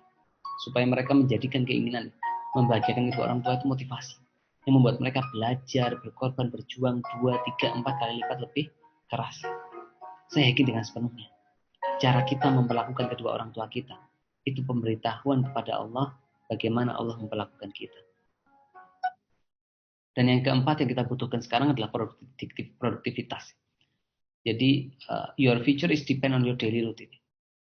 supaya mereka menjadikan keinginan membahagiakan kedua orang tua itu motivasi yang membuat mereka belajar, berkorban, berjuang 2, 3, 4 kali lipat lebih keras. Saya yakin dengan sepenuhnya cara kita memperlakukan kedua orang tua kita itu pemberitahuan kepada Allah bagaimana Allah memperlakukan kita. Dan yang keempat yang kita butuhkan sekarang adalah produktivitas. Jadi your future is depend on your daily routine.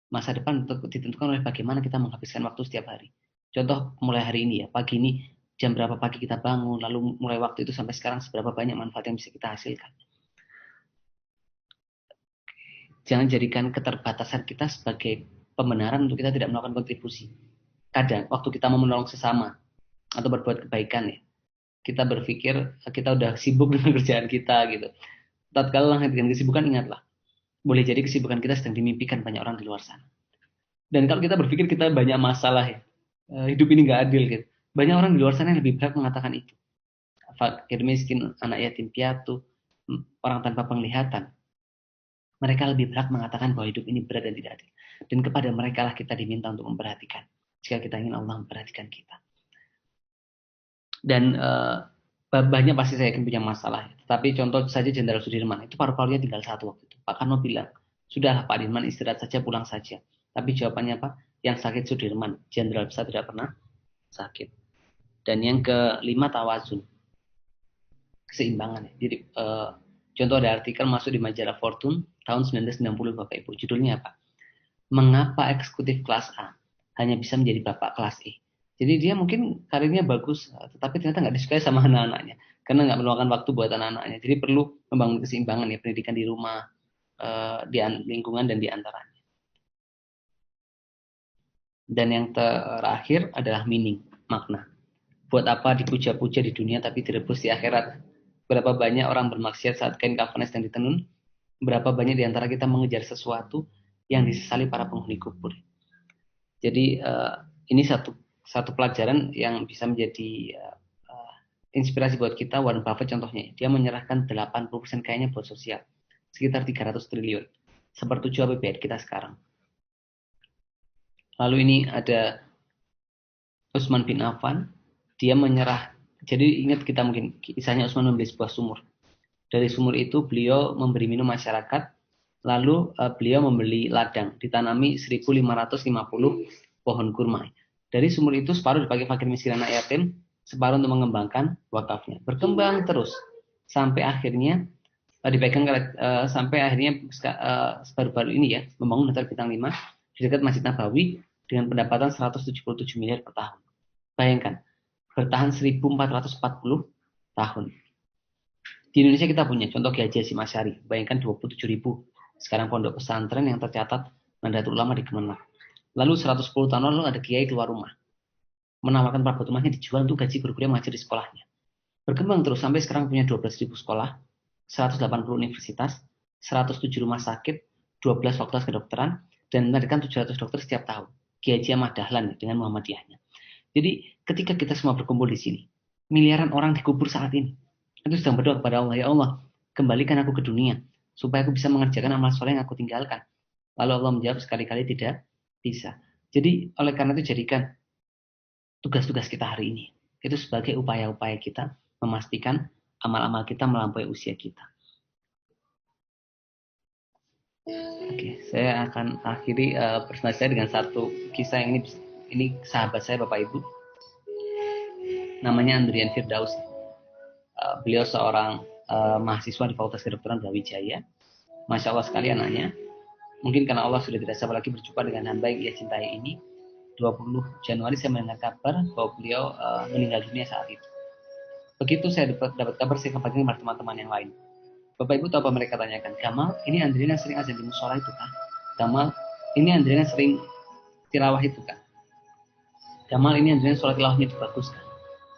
Masa depan ditentukan oleh bagaimana kita menghabiskan waktu setiap hari. Contoh mulai hari ini ya, pagi ini jam berapa pagi kita bangun, lalu mulai waktu itu sampai sekarang seberapa banyak manfaat yang bisa kita hasilkan. Jangan jadikan keterbatasan kita sebagai pembenaran untuk kita tidak melakukan kontribusi. Kadang waktu kita mau menolong sesama atau berbuat kebaikan ya, kita berpikir kita udah sibuk dengan kerjaan kita gitu. Tatkala dengan kesibukan, ingatlah, boleh jadi kesibukan kita sedang dimimpikan banyak orang di luar sana. Dan kalau kita berpikir kita banyak masalah ya, hidup ini nggak adil gitu. Banyak orang di luar sana yang lebih berat mengatakan itu. Fakir miskin, anak yatim piatu, orang tanpa penglihatan. Mereka lebih berat mengatakan bahwa hidup ini berat dan tidak adil. Dan kepada mereka lah kita diminta untuk memperhatikan. Jika kita ingin Allah memperhatikan kita. Dan banyak pasti saya akan punya masalah. Tapi contoh saja Jenderal Sudirman. Itu paru-parunya tinggal satu waktu itu. Pak Karno bilang, sudah Pak Dirman istirahat saja, pulang saja. Tapi jawabannya apa? Yang sakit Sudirman. Jenderal besar tidak pernah sakit. Dan yang kelima tawazun. Keseimbangan. Jadi contoh ada artikel masuk di majalah Fortune tahun 1990 Bapak Ibu. Judulnya apa? Mengapa eksekutif kelas A hanya bisa menjadi bapak kelas E? Jadi dia mungkin karirnya bagus, tetapi ternyata nggak disukai sama anak-anaknya. Karena nggak meluangkan waktu buat anak-anaknya. Jadi perlu membangun keseimbangan ya, pendidikan di rumah, di lingkungan dan di antaranya. Dan yang terakhir adalah meaning, makna. Buat apa dipuja-puja di dunia tapi direbus di akhirat? Berapa banyak orang bermaksiat saat kain kafan sedang ditenun? Berapa banyak di antara kita mengejar sesuatu yang disesali para penghuni kubur? Jadi ini satu pelajaran yang bisa menjadi inspirasi buat kita. Warren Buffett contohnya, dia menyerahkan 80% kayaknya buat sosial, sekitar 300 triliun, sepertujuh APBN kita sekarang. Lalu ini ada Utsman bin Affan, dia menyerah. Jadi ingat kita mungkin kisahnya Utsman membeli sebuah sumur. Dari sumur itu beliau memberi minum masyarakat, lalu beliau membeli ladang, ditanami 1.550 pohon kurma. Dari sumur itu separuh dipakai fakir miskin anak yatim, separuh untuk mengembangkan wakafnya. Berkembang terus sampai akhirnya dipegang sampai akhirnya baru-baru ini ya membangun Hotel Bintang 5 di dekat Masjid Nabawi dengan pendapatan 177 miliar per tahun. Bayangkan, bertahan 1440 tahun. Di Indonesia kita punya contoh Kiai Haji Hasyim Asy'ari, bayangkan 27.000 sekarang pondok pesantren yang tercatat Nahdlatul Ulama di Kemenang. Lalu 110 tahun lalu ada kiai keluar rumah, menawarkan perabot rumahnya dijual untuk gaji guru-guru yang mengajar di sekolahnya. Berkembang terus sampai sekarang punya 12.000 sekolah, 180 universitas, 107 rumah sakit, 12 fakultas kedokteran, dan melahirkan 700 dokter setiap tahun. Kiai Haji Ahmad Dahlan dengan Muhammadiyahnya. Jadi ketika kita semua berkumpul di sini, miliaran orang dikubur saat ini, itu sedang berdoa kepada Allah, ya Allah, kembalikan aku ke dunia, supaya aku bisa mengerjakan amal soleh yang aku tinggalkan. Lalu Allah menjawab sekali-kali tidak bisa. Jadi oleh karena itu jadikan tugas-tugas kita hari ini itu sebagai upaya-upaya kita memastikan amal-amal kita melampaui usia kita. Oke, saya akan akhiri presentasi saya dengan satu kisah yang ini sahabat saya Bapak Ibu. Namanya Andrian Firdaus. Beliau seorang mahasiswa di Fakultas Kedokteran Brawijaya. Masya Allah sekali anaknya. Mungkin karena Allah sudah tidak sabar lagi berjumpa dengan hamba yang ia cintai ini. 20 Januari saya mendengar kabar bahwa beliau meninggal dunia saat itu. Begitu saya dapat kabar, saya kabarkan kepada teman-teman yang lain. Bapak Ibu tahu apa mereka tanyakan? Gamal, ini Andrian yang sering azan di musola itu kan? Gamal, ini Andrian yang sering tilawah itu kan? Gamal, ini Andrian sholat tilawahnya itu bagus kan?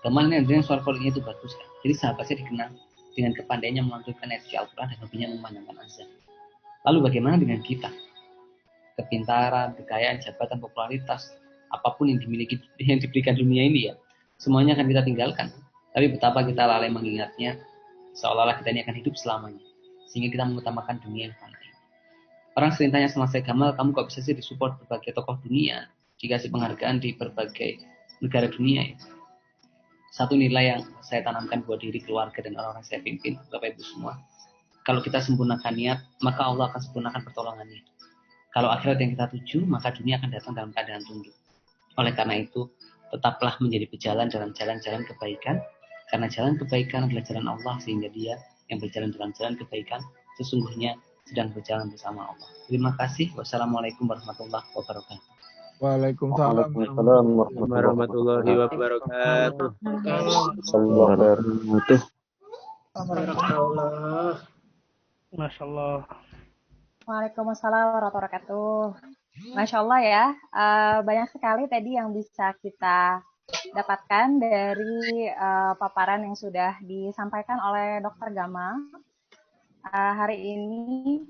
Gamal, ini Andrian sholat politiknya itu bagus kan? Jadi sahabat saya dikenal dengan kepandainya melantunkan ayat Al-Quran dan hobinya memandangkan azan. Lalu bagaimana dengan kita? Kepintaran, kekayaan, jabatan, popularitas, apapun yang diberikan dunia ini ya, semuanya akan kita tinggalkan. Tapi betapa kita lalai mengingatnya, seolah-olah kita ini akan hidup selamanya, sehingga kita mengutamakan dunia yang fana. Orang sering tanya sama saya, Gamal, kamu kok bisa sih disupport berbagai tokoh dunia, dikasih penghargaan di berbagai negara dunia ya? Satu nilai yang saya tanamkan buat diri, keluarga, dan orang-orang saya pimpin, Bapak Ibu semua. Kalau kita sempurnakan niat, maka Allah akan sempurnakan pertolongannya. Kalau akhirat yang kita tuju, maka dunia akan datang dalam keadaan tunduk. Oleh karena itu, tetaplah menjadi pejalan dalam jalan-jalan kebaikan, karena jalan kebaikan adalah jalan Allah, sehingga dia yang berjalan dalam jalan kebaikan sesungguhnya sedang berjalan bersama Allah. Terima kasih. Wassalamualaikum warahmatullahi wabarakatuh. Waalaikumsalam warahmatullahi wabarakatuh. Masya Allah. Waalaikumsalam warahmatullahi wabarakatuh. Masya Allah ya, banyak sekali tadi yang bisa kita dapatkan dari paparan yang sudah disampaikan oleh Dr. Gamal hari ini.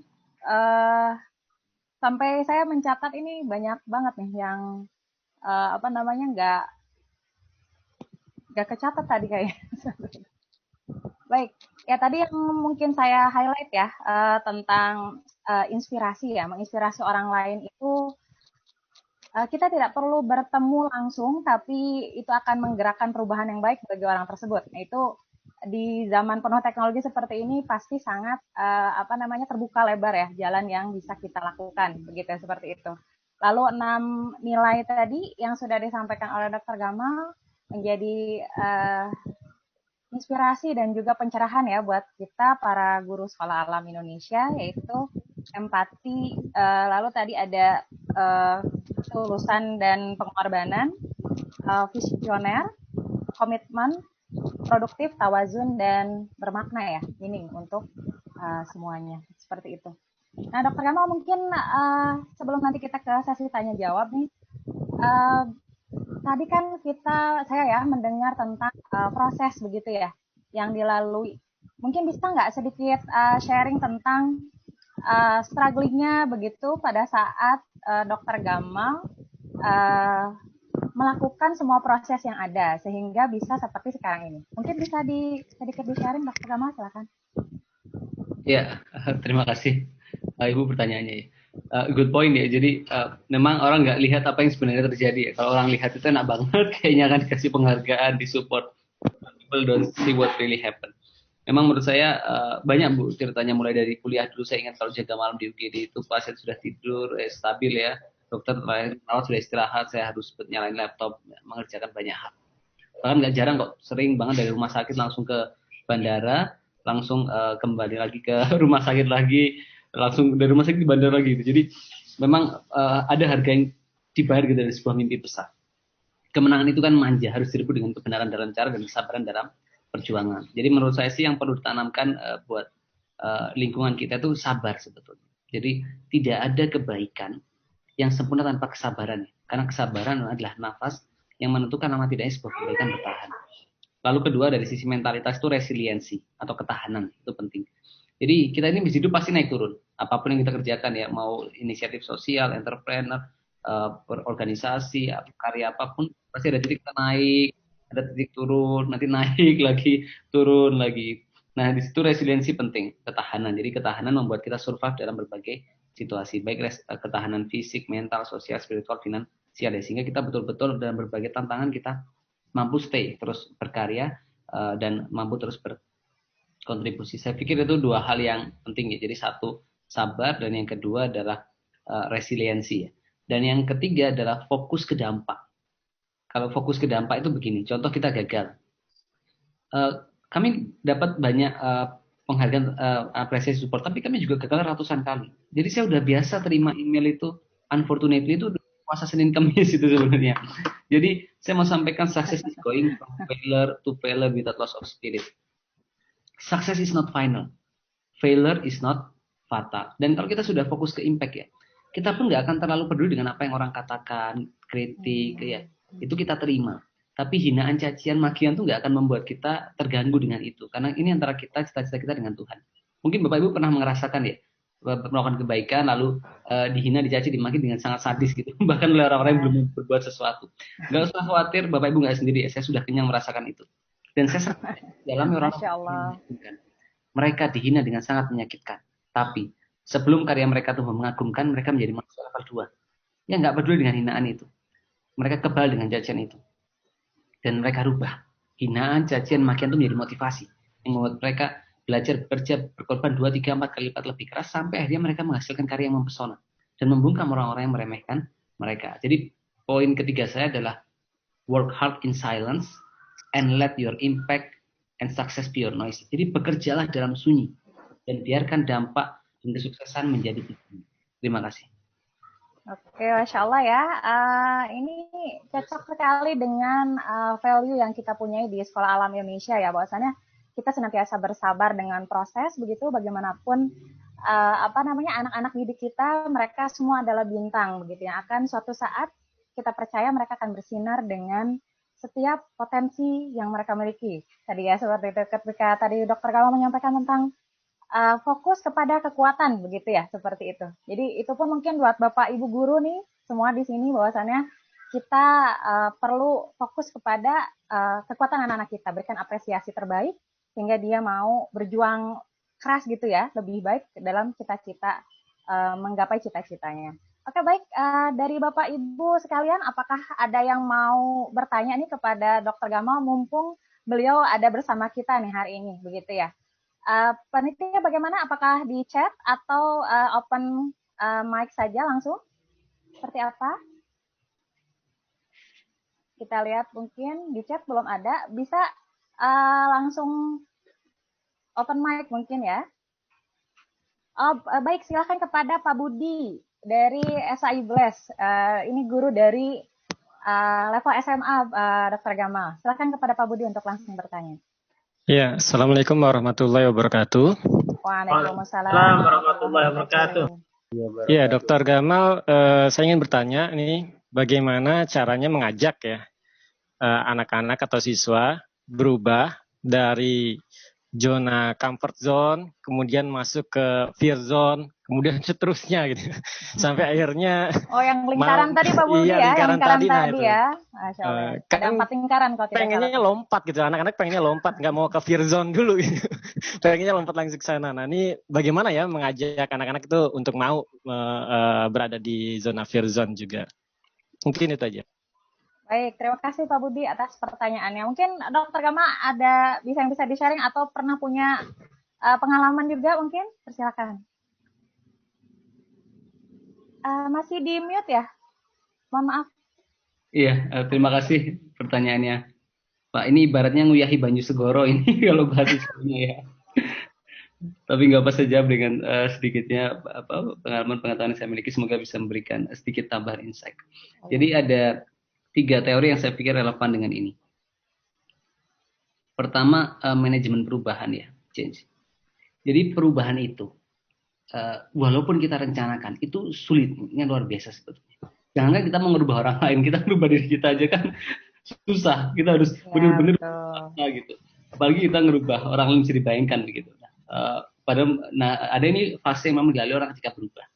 Sampai saya mencatat ini banyak banget nih yang nggak kecatat tadi kayaknya. Baik, ya tadi yang mungkin saya highlight ya tentang inspirasi ya, menginspirasi orang lain itu kita tidak perlu bertemu langsung, tapi itu akan menggerakkan perubahan yang baik bagi orang tersebut. Nah, itu di zaman penuh teknologi seperti ini pasti sangat terbuka lebar ya jalan yang bisa kita lakukan, begitu seperti itu. Lalu 6 nilai tadi yang sudah disampaikan oleh Dr. Gamal menjadi inspirasi dan juga pencerahan ya buat kita para guru sekolah alam Indonesia, yaitu empati, lalu tadi ada ketulusan dan pengorbanan, visioner, komitmen, produktif, tawazun, dan bermakna ya, meaning untuk semuanya, seperti itu. Nah, Dokter Gamal mungkin sebelum nanti kita ke sesi tanya jawab nih, tadi kan saya ya mendengar tentang proses begitu ya yang dilalui. Mungkin bisa nggak sedikit sharing tentang strugglingnya begitu pada saat Dokter Gamal melakukan semua proses yang ada sehingga bisa seperti sekarang ini. Mungkin bisa sedikit di-sharing, Dokter Gamal, silakan. Ya, terima kasih Ibu pertanyaannya ya. Good point ya. Jadi memang orang nggak lihat apa yang sebenarnya terjadi ya. Kalau orang lihat itu enak banget, kayaknya kan dikasih penghargaan, disupport. People don't see what really happen. Memang menurut saya banyak Bu ceritanya, mulai dari kuliah dulu. Saya ingat kalau jaga malam di UGD itu pasien sudah tidur, stabil ya. Dokter perawat sudah istirahat, saya harus nyalain laptop, mengerjakan banyak hal. Bahkan nggak jarang kok, sering banget dari rumah sakit langsung ke bandara, langsung kembali lagi ke rumah sakit lagi, langsung dari rumah sakit ke bandara lagi gitu. Jadi memang ada harga yang dibayar gitu dari sebuah mimpi besar. Kemenangan itu kan manja, harus direbut dengan kebenaran dalam cara dan kesabaran dalam perjuangan. Jadi menurut saya sih yang perlu ditanamkan buat lingkungan kita itu sabar sebetulnya. Jadi tidak ada kebaikan yang sempurna tanpa kesabaran. Karena kesabaran adalah nafas yang menentukan nama tidaknya sebuah kebaikan bertahan. Lalu kedua dari sisi mentalitas itu resiliensi atau ketahanan, itu penting. Jadi kita ini hidup pasti naik turun. Apapun yang kita kerjakan ya, mau inisiatif sosial, entrepreneur, berorganisasi, karya apapun, pasti ada titik naik, ada titik turun, nanti naik lagi, turun lagi. Nah, di situ resiliensi penting, ketahanan. Jadi ketahanan membuat kita survive dalam berbagai situasi, baik ketahanan fisik, mental, sosial, spiritual, finansial, sehingga kita betul-betul dalam berbagai tantangan kita mampu stay, terus berkarya, dan mampu terus berkontribusi. Saya pikir itu dua hal yang penting ya. Jadi satu, sabar, dan yang kedua adalah resiliensi ya. Dan yang ketiga adalah fokus ke dampak. Kalau fokus ke dampak itu begini, contoh kita gagal. Kami dapat banyak penghargaan, apresiasi, support, tapi kami juga gagal ratusan kali. Jadi saya udah biasa terima email itu, unfortunately itu puasa Senin Kamis itu sebenarnya. Jadi saya mau sampaikan success is going from failure to failure without loss of spirit. Success is not final. Failure is not fatal. Dan kalau kita sudah fokus ke impact ya, kita pun nggak akan terlalu peduli dengan apa yang orang katakan, kritik ya. Itu kita terima. Tapi hinaan, cacian, makian itu nggak akan membuat kita terganggu dengan itu. Karena ini antara kita, cita-cita kita dengan Tuhan. Mungkin Bapak Ibu pernah merasakan ya, melakukan kebaikan lalu dihina, dicaci, dimaki dengan sangat sadis gitu. Bahkan oleh orang-orang yang belum berbuat sesuatu. Nggak usah khawatir, Bapak Ibu nggak sendiri ya. Saya sudah kenyang merasakan itu. Dan saya dalam orang menyakitkan. Mereka dihina dengan sangat menyakitkan. Tapi sebelum karya mereka itu mengagumkan, mereka menjadi manusia level 2. Ya nggak peduli dengan hinaan itu. Mereka kebal dengan cacian itu. Dan mereka rubah. Hinaan, cacian, makian itu menjadi motivasi. Yang membuat mereka belajar, bekerja, berkorban 2, 3, 4 kali lipat lebih keras, sampai akhirnya mereka menghasilkan karya yang mempesona. Dan membungkam orang-orang yang meremehkan mereka. Jadi poin ketiga saya adalah work hard in silence and let your impact and success be your noise. Jadi bekerjalah dalam sunyi. Dan biarkan dampak dan kesuksesan menjadi pikiran. Terima kasih. Oke, Masya Allah ya. Ini cocok sekali dengan value yang kita punyai di Sekolah Alam Indonesia ya. Bahwasannya kita senantiasa bersabar dengan proses, begitu bagaimanapun anak-anak didik kita, mereka semua adalah bintang begitu yang akan suatu saat kita percaya mereka akan bersinar dengan setiap potensi yang mereka miliki. Tadi ya seperti itu ketika tadi Dokter Gamal menyampaikan tentang fokus kepada kekuatan begitu ya, seperti itu. Jadi itu pun mungkin buat Bapak Ibu guru nih semua di sini, bahwasannya kita perlu fokus kepada kekuatan anak-anak kita, berikan apresiasi terbaik sehingga dia mau berjuang keras gitu ya, lebih baik dalam cita-cita menggapai cita-citanya. Oke, baik, dari Bapak Ibu sekalian, apakah ada yang mau bertanya nih kepada Dokter Gamal, mumpung beliau ada bersama kita nih hari ini begitu ya. Panitia bagaimana? Apakah di chat atau open mic saja langsung? Seperti apa? Kita lihat mungkin di chat belum ada. Bisa langsung open mic mungkin ya. Baik, silakan kepada Pak Budi dari SAI Bless. Ini guru dari level SMA Dr. Gamal. Silakan kepada Pak Budi untuk langsung bertanya. Ya, Assalamualaikum warahmatullahi wabarakatuh. Waalaikumsalam warahmatullahi wabarakatuh. Ya, Dokter Gamal, saya ingin bertanya nih, bagaimana caranya mengajak ya anak-anak atau siswa berubah dari zona comfort zone, kemudian masuk ke fear zone, kemudian seterusnya gitu, sampai akhirnya yang lingkaran tadi Pak Budi iya, ya, lingkaran tadi, ya. Masya Allah. Ada 4 lingkaran kalau tidak pengennya salah. lompat gitu, anak-anak pengennya lompat, nggak mau ke fear zone dulu gitu. Pengennya lompat langsung ke sana. Nah ini bagaimana ya mengajak anak-anak itu untuk mau berada di zona fear zone juga. Mungkin itu aja. Baik, terima kasih Pak Budi atas pertanyaannya. Mungkin Dokter Gamal ada yang bisa di-sharing atau pernah punya pengalaman juga mungkin? Persilakan. Masih di mute ya? Mohon maaf. Iya, terima kasih pertanyaannya. Pak, ini ibaratnya nguyahi banyu segoro ini kalau bahasa Islamnya ya. Tapi nggak apa saja dengan sedikitnya pengalaman pengetahuan yang saya miliki, semoga bisa memberikan sedikit tambahan insight. Jadi ada 3 teori yang saya pikir relevan dengan ini. Pertama, manajemen perubahan ya, change. Jadi perubahan itu, walaupun kita rencanakan, itu sulitnya luar biasa sebetulnya. Jangan kita mau merubah orang lain, kita merubah diri kita aja kan susah. Kita harus benar-benar gitu. Apalagi kita ngerubah orang lain bisa dibayangkan begitu. Ada ini fase yang memang dilalui orang ketika berubah.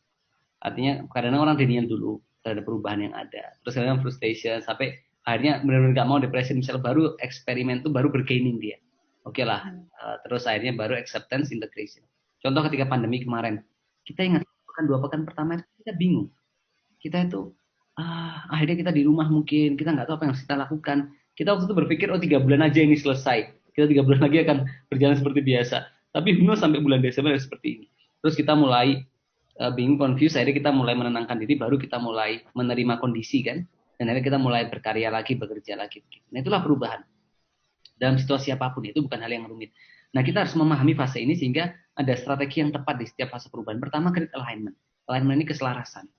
Artinya kadang orang denial dulu terhadap perubahan yang ada. Terus kadang frustration sampai akhirnya benar-benar nggak mau depresi. Misalnya baru eksperimen tuh baru bergaining dia. Oke lah. Terus akhirnya baru acceptance integration. Contoh ketika pandemi kemarin, kita ingat kan 2 pekan pertama itu kita bingung. Kita itu akhirnya kita di rumah mungkin kita nggak tahu apa yang harus kita lakukan. Kita waktu itu berpikir 3 bulan aja ini selesai. Kita 3 bulan lagi akan berjalan seperti biasa. Tapi bingung sampai bulan Desember seperti ini. Terus kita mulai being confused, akhirnya kita mulai menenangkan diri, baru kita mulai menerima kondisi kan, dan akhirnya kita mulai berkarya lagi, bekerja lagi. Nah itulah perubahan. Dalam situasi apapun itu bukan hal yang rumit. Nah kita harus memahami fase ini sehingga ada strategi yang tepat di setiap fase perubahan. Pertama, create alignment. Alignment ini keselarasan.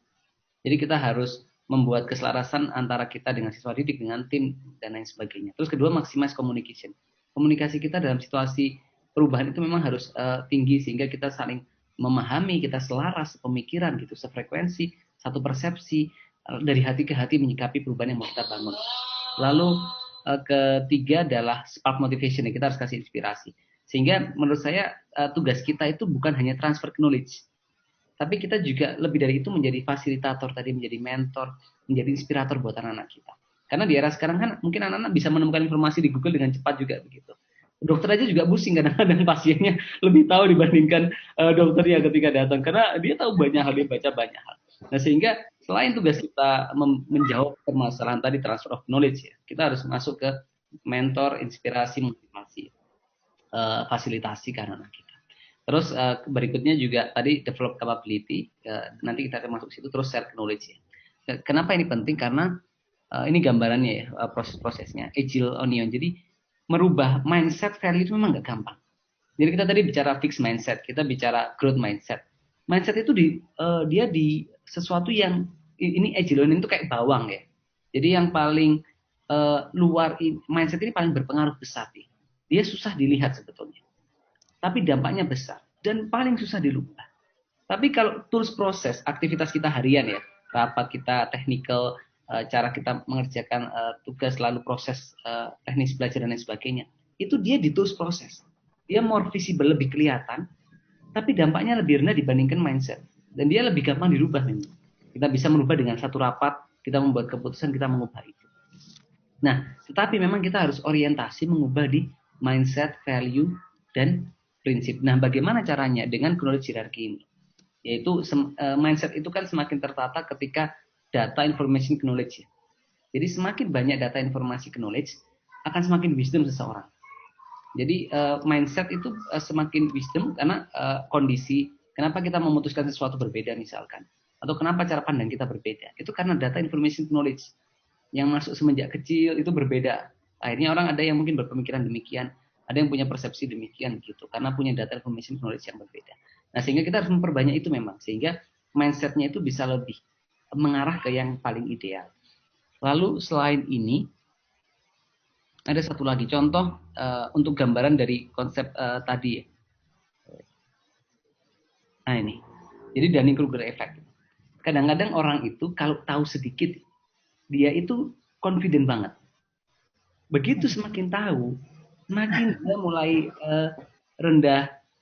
Jadi kita harus membuat keselarasan antara kita dengan siswa didik, dengan tim, dan lain sebagainya. Terus kedua, maximize communication. Komunikasi kita dalam situasi perubahan itu memang harus tinggi sehingga kita saling memahami, kita selaras pemikiran gitu, sefrekuensi, satu persepsi, dari hati ke hati menyikapi perubahan yang mau kita bangun. Lalu ketiga adalah spark motivation, kita harus kasih inspirasi. Sehingga menurut saya tugas kita itu bukan hanya transfer knowledge, tapi kita juga lebih dari itu menjadi fasilitator tadi, menjadi mentor, menjadi inspirator buat anak-anak kita. Karena di era sekarang kan mungkin anak-anak bisa menemukan informasi di Google dengan cepat juga begitu. Dokter aja juga pusing kadang-kadang pasiennya lebih tahu dibandingkan dokternya ketika datang karena dia tahu banyak hal, dia baca banyak hal. Nah sehingga selain tugas kita menjawab permasalahan tadi transfer of knowledge ya, kita harus masuk ke mentor, inspirasi, motivasi, fasilitasi ke anak-anak kita. Terus berikutnya juga tadi develop capability, nanti kita akan masuk ke situ, terus share knowledge ya. Kenapa ini penting? Karena ini gambarannya ya, proses-prosesnya, agile onion. Jadi merubah mindset value itu memang nggak gampang. Jadi kita tadi bicara fixed mindset, kita bicara growth mindset. Mindset itu dia di sesuatu yang ini agile onion itu kayak bawang ya. Jadi yang paling luar mindset ini paling berpengaruh besar nih. Dia susah dilihat sebetulnya, tapi dampaknya besar dan paling susah dilubah. Tapi kalau tools proses aktivitas kita harian ya, rapat kita, technical, cara kita mengerjakan tugas, lalu proses teknis belajar dan lain sebagainya, itu dia di tools proses. Dia more visible, lebih kelihatan, tapi dampaknya lebih rendah dibandingkan mindset. Dan dia lebih gampang dirubah memang. Kita bisa merubah dengan satu rapat, kita membuat keputusan, kita mengubah itu. Nah, tetapi memang kita harus orientasi mengubah di mindset, value, dan prinsip. Nah, bagaimana caranya? Dengan knowledge hierarchy ini. Yaitu mindset itu kan semakin tertata ketika data information knowledge ya. Jadi semakin banyak data informasi knowledge akan semakin wisdom seseorang. Jadi mindset itu semakin wisdom karena kondisi kenapa kita memutuskan sesuatu berbeda misalkan, atau kenapa cara pandang kita berbeda. Itu karena data information knowledge yang masuk semenjak kecil itu berbeda. Akhirnya orang ada yang mungkin berpemikiran demikian, ada yang punya persepsi demikian gitu karena punya data information knowledge yang berbeda. Nah sehingga kita harus memperbanyak itu memang sehingga mindsetnya itu bisa lebih mengarah ke yang paling ideal. Lalu selain ini ada satu lagi contoh untuk gambaran dari konsep tadi ya. Nah ini, jadi Dunning-Kruger effect. Kadang-kadang orang itu kalau tahu sedikit, dia itu confident banget. Begitu semakin tahu, semakin dia mulai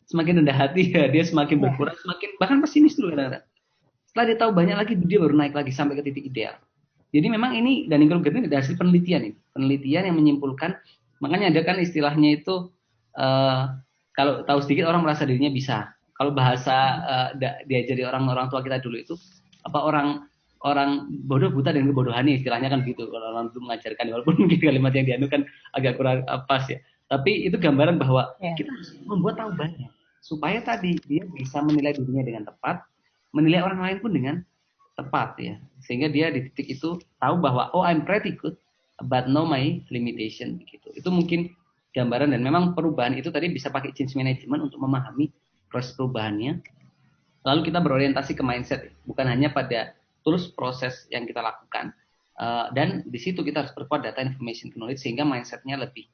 semakin rendah hati ya, dia semakin berkurang, semakin bahkan pesimis dulu kadang-kadang. Setelah dia tahu banyak lagi, dia baru naik lagi sampai ke titik ideal. Jadi memang ini Dunning-Kruger ini dari hasil penelitian ini, penelitian yang menyimpulkan, makanya ada kan istilahnya itu kalau tahu sedikit orang merasa dirinya bisa. Kalau bahasa diajari orang tua kita dulu itu apa orang bodoh buta dan kebodohannya istilahnya kan gitu kalau orang itu mengajarkan, walaupun mungkin kalimat yang dianu kan agak kurang pas ya. Tapi itu gambaran bahwa kita harus membuat tahu banyak supaya tadi dia bisa menilai dirinya dengan tepat, menilai orang lain pun dengan tepat ya, sehingga dia di titik itu tahu bahwa I'm pretty good but know my limitation gitu. Itu mungkin gambaran, dan memang perubahan itu tadi bisa pakai change management untuk memahami proses perubahannya. Lalu kita berorientasi ke mindset, bukan hanya pada tools proses yang kita lakukan, dan di situ kita harus perkuat data information knowledge sehingga mindsetnya lebih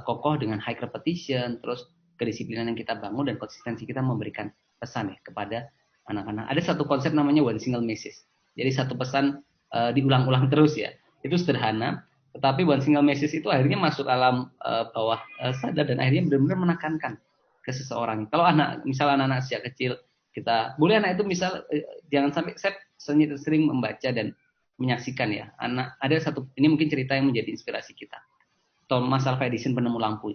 kokoh dengan high repetition, terus kedisiplinan yang kita bangun dan konsistensi kita memberikan pesan ya kepada anak-anak. Ada satu konsep namanya one single message. Jadi satu pesan diulang-ulang terus ya. Itu sederhana, tetapi one single message itu akhirnya masuk alam bawah sadar dan akhirnya benar-benar menekankan ke seseorang. Kalau misal anak-anak sejak kecil, kita boleh anak itu misal jangan sampai saya sering membaca dan menyaksikan ya. Anak ada satu, ini mungkin cerita yang menjadi inspirasi kita. Thomas Alva Edison, penemu lampu.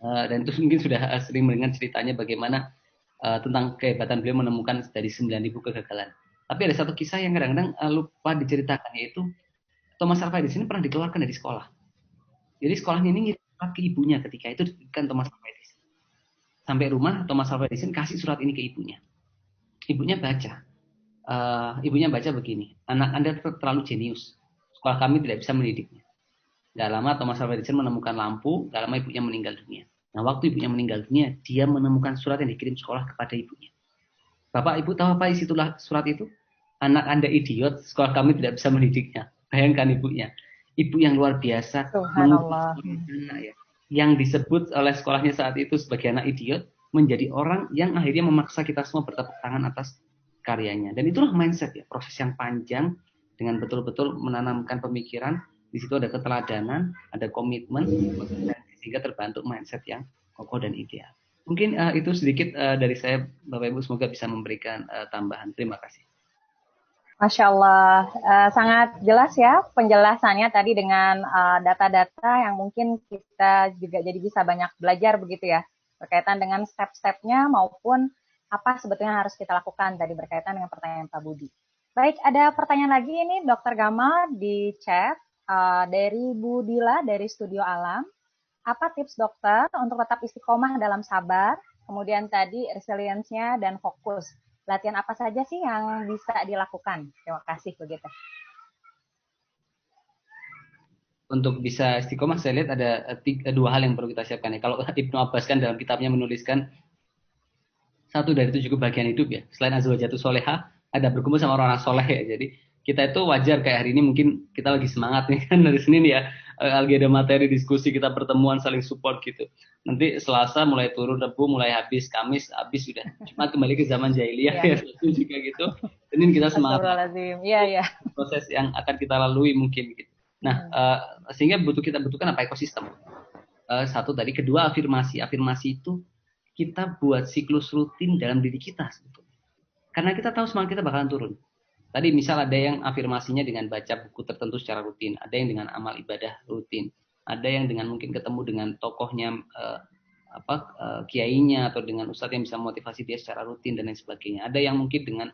Dan itu mungkin sudah sering mendengar ceritanya bagaimana tentang kehebatan beliau menemukan dari 9.000 kegagalan. Tapi ada satu kisah yang kadang-kadang lupa diceritakan, yaitu Thomas Alva Edison pernah dikeluarkan dari sekolah. Jadi sekolahnya ini ngirim surat ke ibunya ketika itu kan Thomas Alva Edison. Sampai rumah Thomas Alva Edison kasih surat ini ke ibunya. Ibunya baca begini, anak Anda terlalu jenius, sekolah kami tidak bisa mendidiknya. Gak lama Thomas Alva Edison menemukan lampu, gak lama ibunya meninggal dunia. Nah waktu ibunya meninggal dunia, dia menemukan surat yang dikirim sekolah kepada ibunya. Bapak ibu tahu apa isi surat itu? Anak Anda idiot, sekolah kami tidak bisa mendidiknya. Bayangkan ibunya, ibu yang luar biasa, yang disebut oleh sekolahnya saat itu sebagai anak idiot, menjadi orang yang akhirnya memaksa kita semua bertepuk tangan atas karyanya. Dan itulah mindset ya, proses yang panjang dengan betul-betul menanamkan pemikiran. Di situ ada keteladanan, ada komitmen, sehingga terbentuk mindset yang kokoh dan ideal. Mungkin itu sedikit dari saya, Bapak Ibu, semoga bisa memberikan tambahan. Terima kasih. Masya Allah, sangat jelas ya penjelasannya tadi dengan data-data yang mungkin kita juga jadi bisa banyak belajar begitu ya, berkaitan dengan step-stepnya maupun apa sebetulnya harus kita lakukan tadi berkaitan dengan pertanyaan Pak Budi. Baik, ada pertanyaan lagi ini Dr. Gamal di chat dari Bu Dila dari Studio Alam. Apa tips dokter untuk tetap istiqomah dalam sabar, kemudian tadi resilience-nya dan fokus? Latihan apa saja sih yang bisa dilakukan? Terima kasih begitu. Untuk bisa istiqomah, saya lihat ada dua hal yang perlu kita siapkan ya. Kalau Ibnu Abbas kan dalam kitabnya menuliskan 1 dari 7 kebahagiaan hidup ya. Selain azwajatu soleha, ada berkumpul sama orang-orang soleh ya. Jadi kita itu wajar kayak hari ini mungkin kita lagi semangat nih kan dari Senin ya. Lagi ada materi diskusi, kita pertemuan saling support gitu. Nanti Selasa mulai turun, Rabu mulai habis, Kamis habis sudah. Cuma kembali ke zaman jahiliyah ya, itu juga gitu. Senin kita semangat. Iya. Proses yang akan kita lalui mungkin gitu. Nah, sehingga kita butuhkan apa? Ekosistem. Satu tadi, kedua afirmasi. Afirmasi itu kita buat siklus rutin dalam diri kita sebetulnya. Karena kita tahu semangat kita bakalan turun. Tadi misal ada yang afirmasinya dengan baca buku tertentu secara rutin, ada yang dengan amal ibadah rutin, ada yang dengan mungkin ketemu dengan tokohnya, kiainya atau dengan ustadz yang bisa memotivasi dia secara rutin dan lain sebagainya. Ada yang mungkin dengan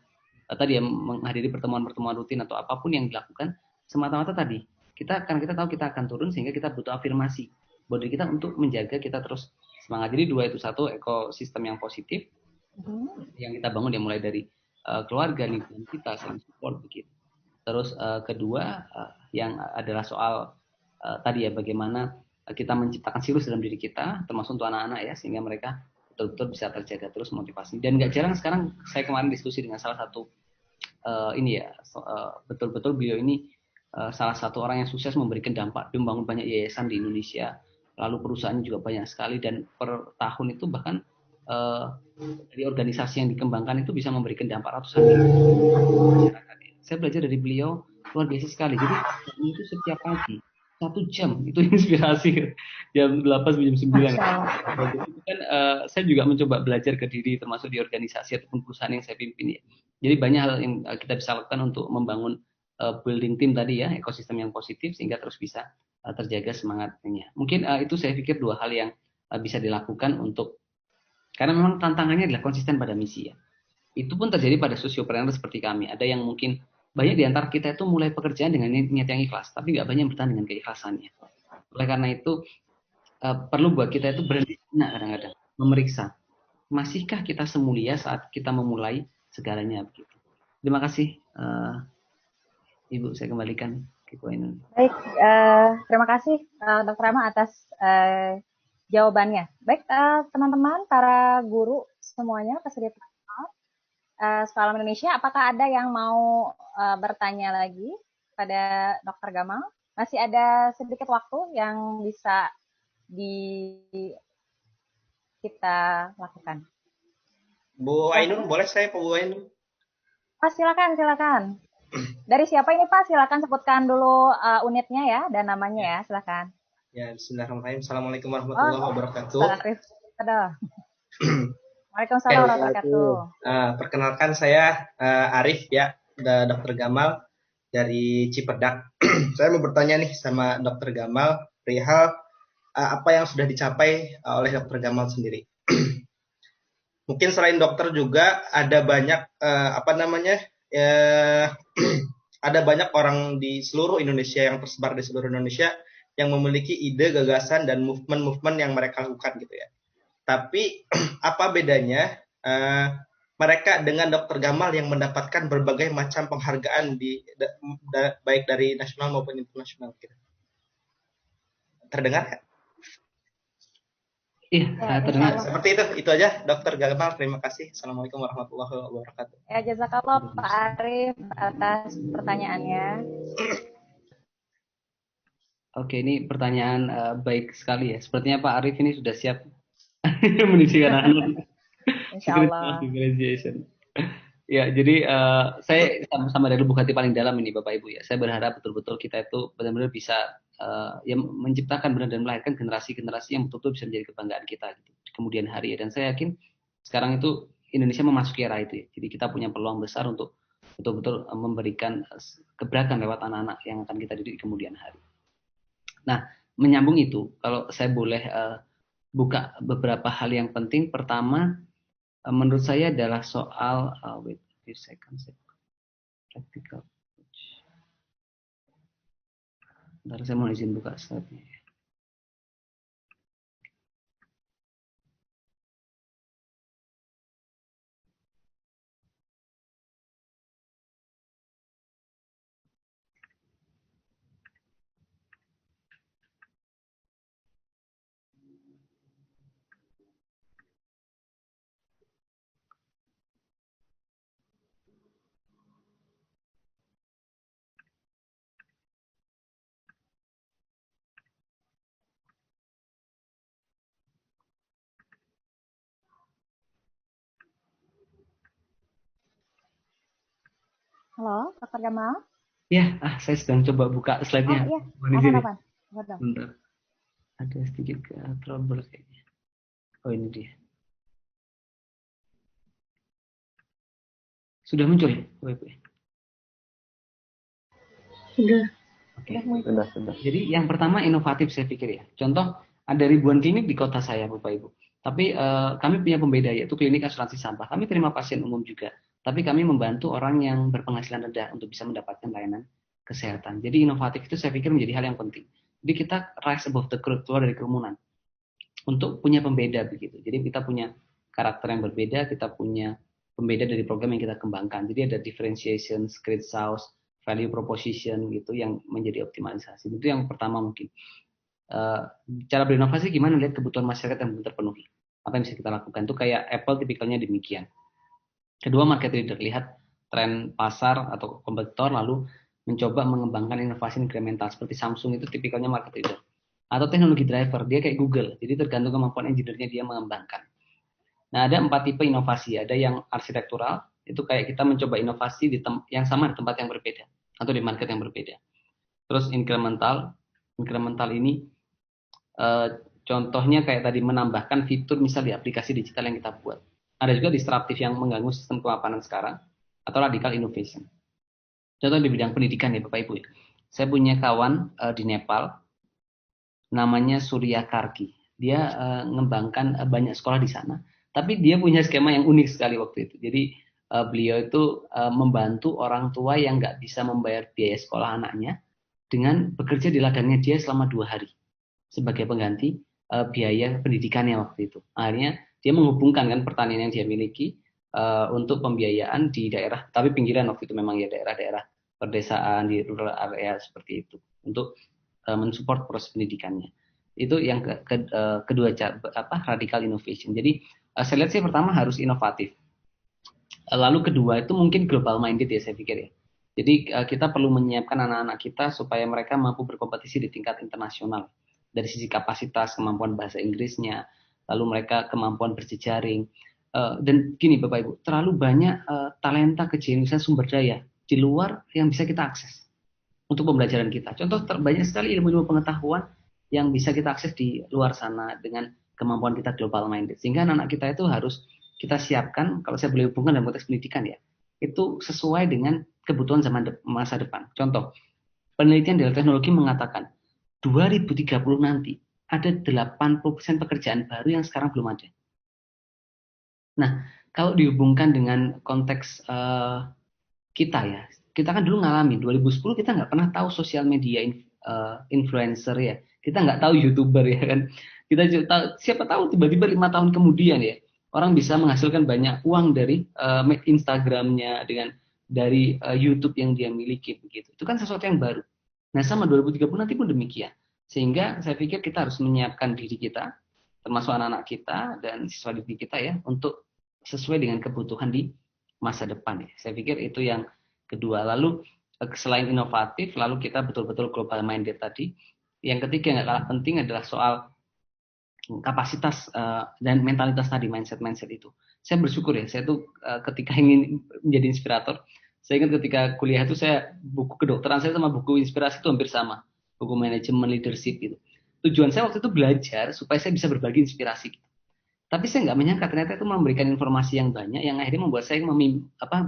tadi yang menghadiri pertemuan-pertemuan rutin atau apapun yang dilakukan semata-mata tadi karena kita tahu kita akan turun sehingga kita butuh afirmasi buat diri kita untuk menjaga kita terus semangat. Jadi dua itu, satu ekosistem yang positif yang kita bangun yang mulai dari keluarga, lingkungan kita, saling support begitu. Terus kedua yang adalah soal tadi ya bagaimana kita menciptakan siklus dalam diri kita, termasuk untuk anak-anak ya, sehingga mereka betul-betul bisa terjaga terus motivasi. Dan nggak jarang sekarang saya kemarin diskusi dengan salah satu betul-betul beliau ini salah satu orang yang sukses memberikan dampak, dia membangun banyak yayasan di Indonesia, lalu perusahaannya juga banyak sekali dan per tahun itu bahkan dari organisasi yang dikembangkan itu bisa memberikan dampak ratusan miliar masyarakat. Saya belajar dari beliau luar biasa sekali. Jadi itu setiap pagi 1 jam itu inspirasi jam 8 sampai jam 9. Itu kan saya juga mencoba belajar ke diri termasuk di organisasi ataupun perusahaan yang saya pimpin ya. Jadi banyak hal yang kita bisa lakukan untuk membangun building team tadi ya, ekosistem yang positif sehingga terus bisa terjaga semangatnya. Mungkin itu saya pikir 2 hal yang bisa dilakukan untuk, karena memang tantangannya adalah konsisten pada misi ya. Itu pun terjadi pada sosiopreneur seperti kami. Ada yang mungkin banyak di antara kita itu mulai pekerjaan dengan niat yang ikhlas, tapi nggak banyak bertahan dengan keikhlasannya. Oleh karena itu perlu buat kita itu berhenti kadang-kadang memeriksa, masihkah kita semulia saat kita memulai segalanya begitu. Terima kasih Ibu, saya kembalikan ke Koinun. Baik, terima kasih Dr. Rama atas jawabannya. Baik, teman-teman, para guru semuanya, peserta Sekolah Indonesia, apakah ada yang mau bertanya lagi pada Dr. Gamal? Masih ada sedikit waktu yang bisa kita lakukan. Bu Ainun, boleh saya Bu Ainun? Pak, silakan. Dari siapa ini Pak? Silakan sebutkan dulu unitnya ya dan namanya ya, silakan. Ya, bismillahirrahmanirrahim. Assalamualaikum warahmatullahi wabarakatuh. Waalaikumsalam warahmatullahi wabarakatuh. Perkenalkan saya Arif ya, Dr. Gamal dari Cipedak. Saya mau bertanya nih sama Dr. Gamal perihal apa yang sudah dicapai oleh Dr. Gamal sendiri. Mungkin selain dokter juga ada banyak ada banyak orang di seluruh Indonesia yang tersebar di seluruh Indonesia yang memiliki ide, gagasan dan movement-movement yang mereka lakukan gitu ya. Tapi apa bedanya mereka dengan Dr. Gamal yang mendapatkan berbagai macam penghargaan baik dari nasional maupun internasional? Terdengar kan? Iya, terdengar. Seperti itu aja Dr. Gamal. Terima kasih. Assalamualaikum warahmatullahi wabarakatuh. Ya, jazakallah Pak Arif atas pertanyaannya. Oke, ini pertanyaan baik sekali ya. Sepertinya Pak Arif ini sudah siap mendidik anak-anak. Insyaallah. Ya, jadi saya sama dari lubuk hati paling dalam ini Bapak Ibu ya. Saya berharap betul-betul kita itu benar-benar bisa menciptakan benar dan melahirkan generasi-generasi yang betul-betul bisa menjadi kebanggaan kita gitu, di kemudian hari ya. Dan saya yakin sekarang itu Indonesia memasuki era itu ya. Jadi kita punya peluang besar untuk betul-betul memberikan gebrakan lewat anak-anak yang akan kita didik di kemudian hari. Nah, menyambung itu, kalau saya boleh buka beberapa hal yang penting. Pertama, menurut saya adalah soal wait a few seconds, practical. Bentar, saya mau izin buka slide-nya. Halo, Dr. Gamal? Ya, saya sedang coba buka slide-nya. Oh, iya. Apa? Bentar. Ada sedikit trouble kayaknya. Oh, ini dia. Sudah muncul ya? Sudah. Oke. Sudah. Jadi yang pertama inovatif saya pikir ya. Contoh, ada ribuan klinik di kota saya Bapak Ibu. Tapi kami punya pembeda yaitu klinik asuransi sampah. Kami terima pasien umum juga. Tapi kami membantu orang yang berpenghasilan rendah untuk bisa mendapatkan layanan kesehatan. Jadi inovatif itu saya pikir menjadi hal yang penting. Jadi kita rise above the crowd, keluar dari kerumunan. Untuk punya pembeda begitu. Jadi kita punya karakter yang berbeda, kita punya pembeda dari program yang kita kembangkan. Jadi ada differentiation, secret sauce, value proposition gitu yang menjadi optimalisasi. Itu yang pertama mungkin. Cara berinovasi gimana lihat kebutuhan masyarakat yang belum terpenuhi. Apa yang bisa kita lakukan? Itu kayak Apple tipikalnya demikian. Kedua, market leader, lihat tren pasar atau kompetitor lalu mencoba mengembangkan inovasi incremental seperti Samsung itu tipikalnya market leader. Atau teknologi driver, dia kayak Google, jadi tergantung kemampuan engineer-nya dia mengembangkan. Nah, ada 4 tipe inovasi. Ada yang arsitektural, itu kayak kita mencoba inovasi yang sama di tempat yang berbeda atau di market yang berbeda. Terus incremental ini contohnya kayak tadi menambahkan fitur misal di aplikasi digital yang kita buat. Ada juga disruptif yang mengganggu sistem kemapanan sekarang atau radical innovation. Contoh di bidang pendidikan ya Bapak Ibu. Saya punya kawan di Nepal namanya Surya Karki. Dia mengembangkan banyak sekolah di sana. Tapi dia punya skema yang unik sekali waktu itu. Jadi beliau itu membantu orang tua yang nggak bisa membayar biaya sekolah anaknya dengan bekerja di ladangnya dia selama 2 hari sebagai pengganti biaya pendidikannya waktu itu. Akhirnya dia menghubungkan kan pertanian yang dia miliki untuk pembiayaan di daerah, tapi pinggiran waktu itu memang ya daerah-daerah perdesaan di rural area seperti itu untuk mensupport proses pendidikannya. Itu yang kedua radical innovation. Jadi saya lihat sih pertama harus inovatif. Lalu kedua itu mungkin global minded ya saya pikir ya. Jadi kita perlu menyiapkan anak-anak kita supaya mereka mampu berkompetisi di tingkat internasional. Dari sisi kapasitas, kemampuan bahasa Inggrisnya, lalu mereka kemampuan berjejaring. Dan gini Bapak Ibu, terlalu banyak talenta kejeniusan sumber daya di luar yang bisa kita akses untuk pembelajaran kita. Contoh banyak sekali ilmu-ilmu pengetahuan yang bisa kita akses di luar sana dengan kemampuan kita global minded. Sehingga anak-anak kita itu harus kita siapkan, kalau saya boleh hubungkan dalam konteks pendidikan ya, itu sesuai dengan kebutuhan masa depan. Contoh, penelitian dari teknologi mengatakan 2030 nanti ada 80% pekerjaan baru yang sekarang belum ada. Nah, kalau dihubungkan dengan konteks kita ya, kita kan dulu ngalamin 2010 kita nggak pernah tahu sosial media influencer ya, kita nggak tahu YouTuber ya kan, kita tahu, siapa tahu tiba-tiba 5 tahun kemudian ya orang bisa menghasilkan banyak uang dari Instagramnya dari YouTube yang dia miliki begitu. Itu kan sesuatu yang baru. Nah, sama 2030 nanti pun demikian. Sehingga saya pikir kita harus menyiapkan diri kita, termasuk anak-anak kita dan siswa didik kita ya, untuk sesuai dengan kebutuhan di masa depan ya. Saya pikir itu yang kedua. Lalu selain inovatif, lalu kita betul-betul global minded tadi. Yang ketiga yang gak kalah penting adalah soal kapasitas dan mentalitas tadi, mindset itu. Saya bersyukur ya, saya tuh ketika ingin menjadi inspirator, saya ingat ketika kuliah itu saya buku kedokteran saya sama buku inspirasi itu hampir sama, buku manajemen leadership gitu. Tujuan saya waktu itu belajar supaya saya bisa berbagi inspirasi. Gitu. Tapi saya nggak menyangka ternyata itu memberikan informasi yang banyak yang akhirnya membuat saya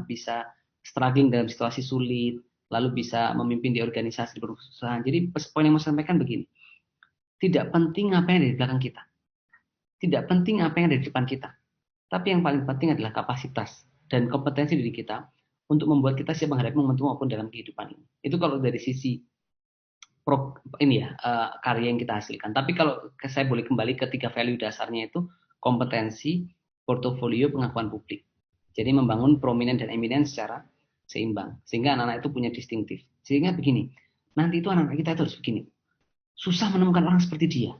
bisa struggling dalam situasi sulit, lalu bisa memimpin di organisasi di perusahaan. Jadi poin yang mau saya sampaikan begini, tidak penting apa yang ada di belakang kita, tidak penting apa yang ada di depan kita, tapi yang paling penting adalah kapasitas dan kompetensi diri kita untuk membuat kita siap menghadapi momentum maupun dalam kehidupan ini. Itu kalau dari sisi karya yang kita hasilkan. Tapi kalau saya boleh kembali ke 3 value dasarnya itu kompetensi, portofolio, pengakuan publik. Jadi membangun prominent dan eminent secara seimbang. Sehingga anak-anak itu punya distintif. Sehingga begini, nanti itu anak-anak kita itu harus begini. Susah menemukan orang seperti dia.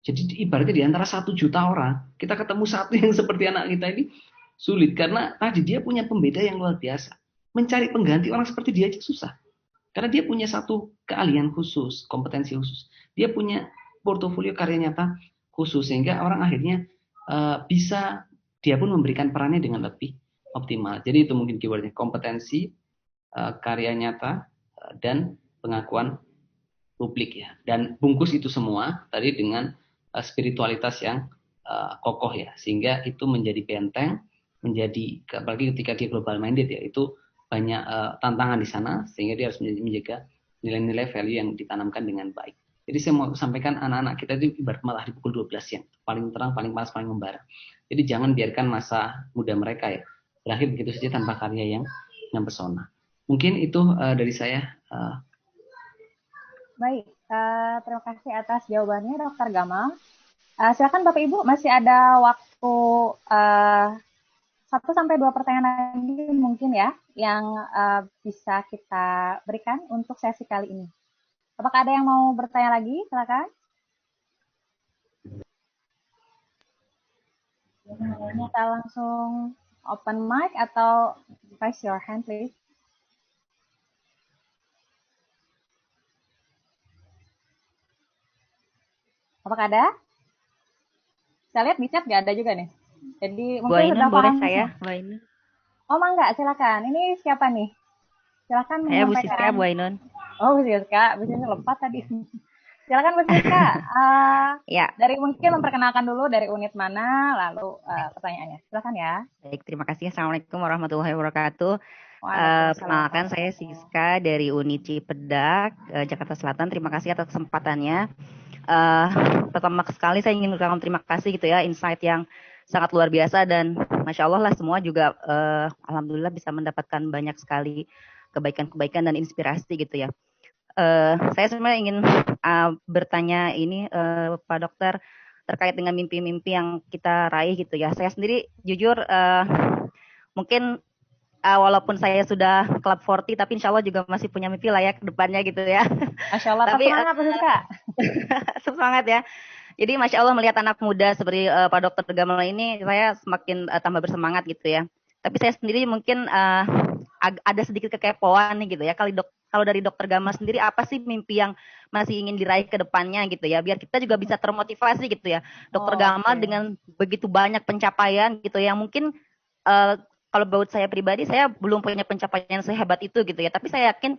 Jadi ibaratnya di antara 1 juta orang, kita ketemu satu yang seperti anak kita ini sulit. Karena tadi dia punya pembeda yang luar biasa. Mencari pengganti orang seperti dia aja susah. Karena dia punya satu keahlian khusus, kompetensi khusus. Dia punya portofolio karya nyata khusus. Sehingga orang akhirnya bisa, dia pun memberikan perannya dengan lebih optimal. Jadi itu mungkin keywordnya, kompetensi, karya nyata, dan pengakuan publik ya. Dan bungkus itu semua tadi dengan spiritualitas yang kokoh ya. Sehingga itu menjadi benteng, apalagi ketika dia global minded ya, itu banyak tantangan di sana, sehingga dia harus menjaga nilai-nilai value yang ditanamkan dengan baik. Jadi saya mau sampaikan anak-anak kita itu ibarat malah di pukul 12 siang, paling terang, paling panas, paling membara. Jadi jangan biarkan masa muda mereka ya berakhir begitu saja tanpa karya yang pesona. Mungkin itu dari saya. Baik, terima kasih atas jawabannya Dr. Gamal. Silakan Bapak Ibu, masih ada waktu 1-2 pertanyaan lagi mungkin ya yang bisa kita berikan untuk sesi kali ini. Apakah ada yang mau bertanya lagi? Silakan. Kita langsung open mic atau raise your hand please. Apakah ada? Saya lihat di chat nggak ada juga nih. Jadi Bu mungkin Ainun sudah boleh paham saya, semua. Bu Ainun. Oh, Mangga, silakan. Ini siapa nih? Silakan Saya Bu Siska, menyampaikan. Bu Ainun. Oh, Bu Siska, Bu Siska lepas tadi. Silakan Bu Siska. Ya, Dari mungkin memperkenalkan dulu dari unit mana, lalu pertanyaannya. Silakan ya. baik. Terima kasih. Assalamualaikum warahmatullahi wabarakatuh. Waalaikumsalam. Perkenalkan, saya Siska dari Unit Cipedak, Jakarta Selatan. Terima kasih atas kesempatannya. Pertama sekali saya ingin mengucapkan terima kasih gitu ya, insight yang sangat luar biasa, dan Masya Allah lah semua juga Alhamdulillah bisa mendapatkan banyak sekali kebaikan-kebaikan dan inspirasi gitu ya. Saya sebenarnya ingin bertanya ini Pak Dokter terkait dengan mimpi-mimpi yang kita raih gitu ya. Saya sendiri jujur mungkin walaupun saya sudah Club 40, tapi insya Allah juga masih punya mimpi lah ya ke depannya gitu ya. Masya Allah, tapi semangat Bu Siska. semangat ya. Jadi Masya Allah melihat anak muda seperti Pak Dokter Gamal ini, saya semakin tambah bersemangat gitu ya. Tapi saya sendiri mungkin ada sedikit kekepoan nih gitu ya. Kalau dari Dokter Gamal sendiri, apa sih mimpi yang masih ingin diraih ke depannya gitu ya, biar kita juga bisa termotivasi gitu ya. Dokter Gamal dengan begitu banyak pencapaian gitu ya, mungkin kalau buat saya pribadi, saya belum punya pencapaian sehebat itu gitu ya. Tapi saya yakin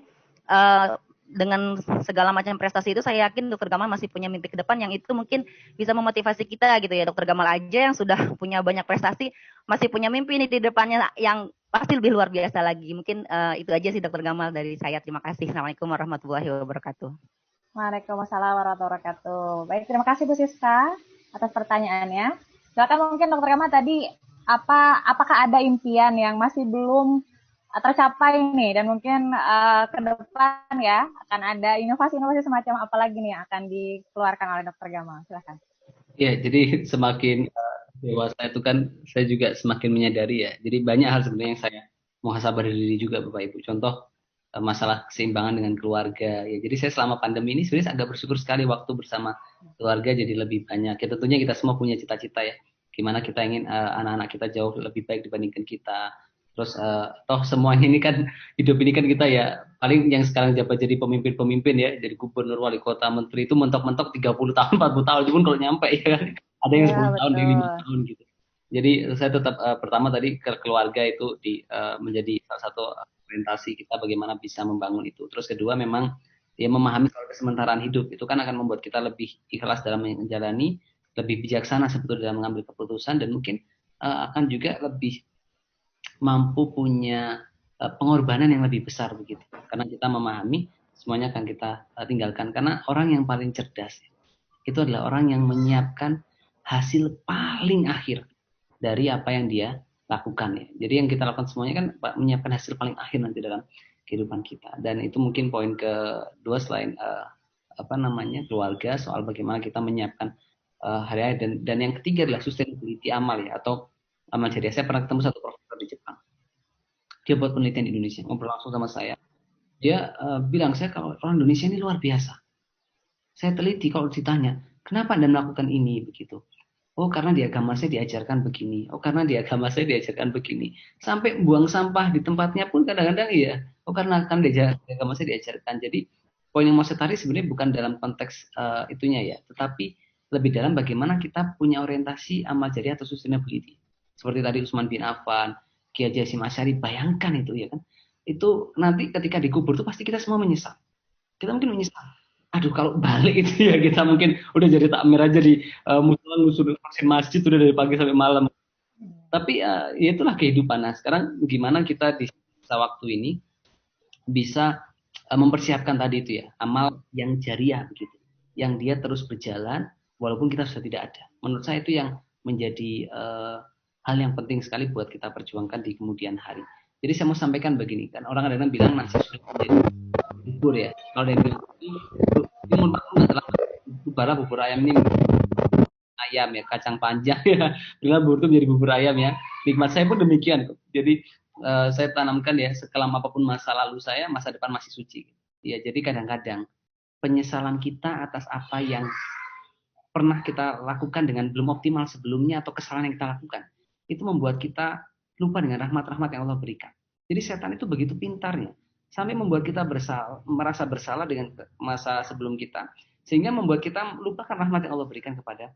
dengan segala macam prestasi itu, saya yakin Dokter Gamal masih punya mimpi ke depan yang itu mungkin bisa memotivasi kita gitu ya. Dokter Gamal aja yang sudah punya banyak prestasi, masih punya mimpi nih di depannya yang pasti lebih luar biasa lagi. Mungkin itu aja sih Dokter Gamal dari saya. Terima kasih. Assalamualaikum warahmatullahi wabarakatuh. Waalaikumsalam warahmatullahi wabarakatuh. Baik, terima kasih Bu Siska atas pertanyaannya. Silakan mungkin Dokter Gamal tadi, apakah ada impian yang masih belum tercapai nih, dan mungkin ke depan ya akan ada inovasi-inovasi semacam apa lagi nih yang akan dikeluarkan oleh Dokter Gamal? Silakan. Ya, jadi semakin dewasa itu kan saya juga semakin menyadari ya. Jadi banyak hal sebenarnya yang saya muhasabah diri juga Bapak Ibu. Contoh masalah keseimbangan dengan keluarga ya. Jadi saya selama pandemi ini sebenarnya agak bersyukur sekali waktu bersama keluarga jadi lebih banyak. Ya, tentunya kita semua punya cita-cita ya. Gimana kita ingin anak-anak kita jauh lebih baik dibandingkan kita. Terus toh semuanya ini kan, hidup ini kan kita ya, paling yang sekarang jabat jadi pemimpin-pemimpin ya, jadi gubernur, wali kota, menteri itu mentok-mentok 30 tahun, 40 tahun, cuman kalau nyampe ya kan, ada yang 10 tahun, di 5 tahun gitu. Jadi saya tetap pertama tadi ke keluarga itu menjadi salah satu orientasi kita bagaimana bisa membangun itu. Terus kedua memang ya memahami soal kesementaraan hidup, itu kan akan membuat kita lebih ikhlas dalam menjalani, lebih bijaksana sebetulnya dalam mengambil keputusan, dan mungkin akan juga lebih mampu punya pengorbanan yang lebih besar begitu, karena kita memahami semuanya akan kita tinggalkan. Karena orang yang paling cerdas itu adalah orang yang menyiapkan hasil paling akhir dari apa yang dia lakukan ya. Jadi yang kita lakukan semuanya kan menyiapkan hasil paling akhir nanti dalam kehidupan kita. Dan itu mungkin poin kedua selain keluarga, soal bagaimana kita menyiapkan hari-hari, dan yang ketiga adalah sustainability amal ya, atau amal jariah. Saya pernah ketemu satu profesor di Jepang. Dia buat penelitian di Indonesia, ngobrol langsung sama saya. Dia bilang, saya kalau orang Indonesia ini luar biasa. Saya teliti kalau ditanya, kenapa Anda melakukan ini begitu? Oh, karena di agama saya diajarkan begini. Oh, karena di agama saya diajarkan begini. Sampai buang sampah di tempatnya pun kadang-kadang iya. Oh, karena kan di agama saya diajarkan. Jadi poin yang mau saya tarik sebenarnya bukan dalam konteks itunya ya, tetapi lebih dalam bagaimana kita punya orientasi amal jariah atau sustainability. Seperti tadi Utsman bin Affan, Kiai Haji Hasyim Asy'ari, bayangkan itu ya kan. Itu nanti ketika dikubur itu pasti kita semua menyesal. Kita mungkin menyesal. Aduh, kalau balik itu ya kita mungkin udah jadi takmir aja di musola, ngusul masjid udah dari pagi sampai malam. Tapi ya itulah kehidupan. Nah, sekarang gimana kita di masa waktu ini bisa mempersiapkan tadi itu ya, amal yang jariah begitu. Yang dia terus berjalan walaupun kita sudah tidak ada. Menurut saya itu yang menjadi hal yang penting sekali buat kita perjuangkan di kemudian hari. Jadi saya mau sampaikan begini kan, orang kadang-kadang bilang nasi sudah menjadi bubur ya. Kalau dia bilang bubur ayam ini ayam ya, kacang panjang ya. Bilang bubur itu menjadi bubur ayam ya. Nikmat saya pun demikian. Jadi saya tanamkan ya, sekelam apapun masa lalu saya, masa depan masih suci. Ya, jadi kadang-kadang penyesalan kita atas apa yang pernah kita lakukan dengan belum optimal sebelumnya, atau kesalahan yang kita lakukan, itu membuat kita lupa dengan rahmat-rahmat yang Allah berikan. Jadi setan itu begitu pintarnya, sampai membuat kita merasa bersalah dengan masa sebelum kita, sehingga membuat kita lupakan rahmat yang Allah berikan kepada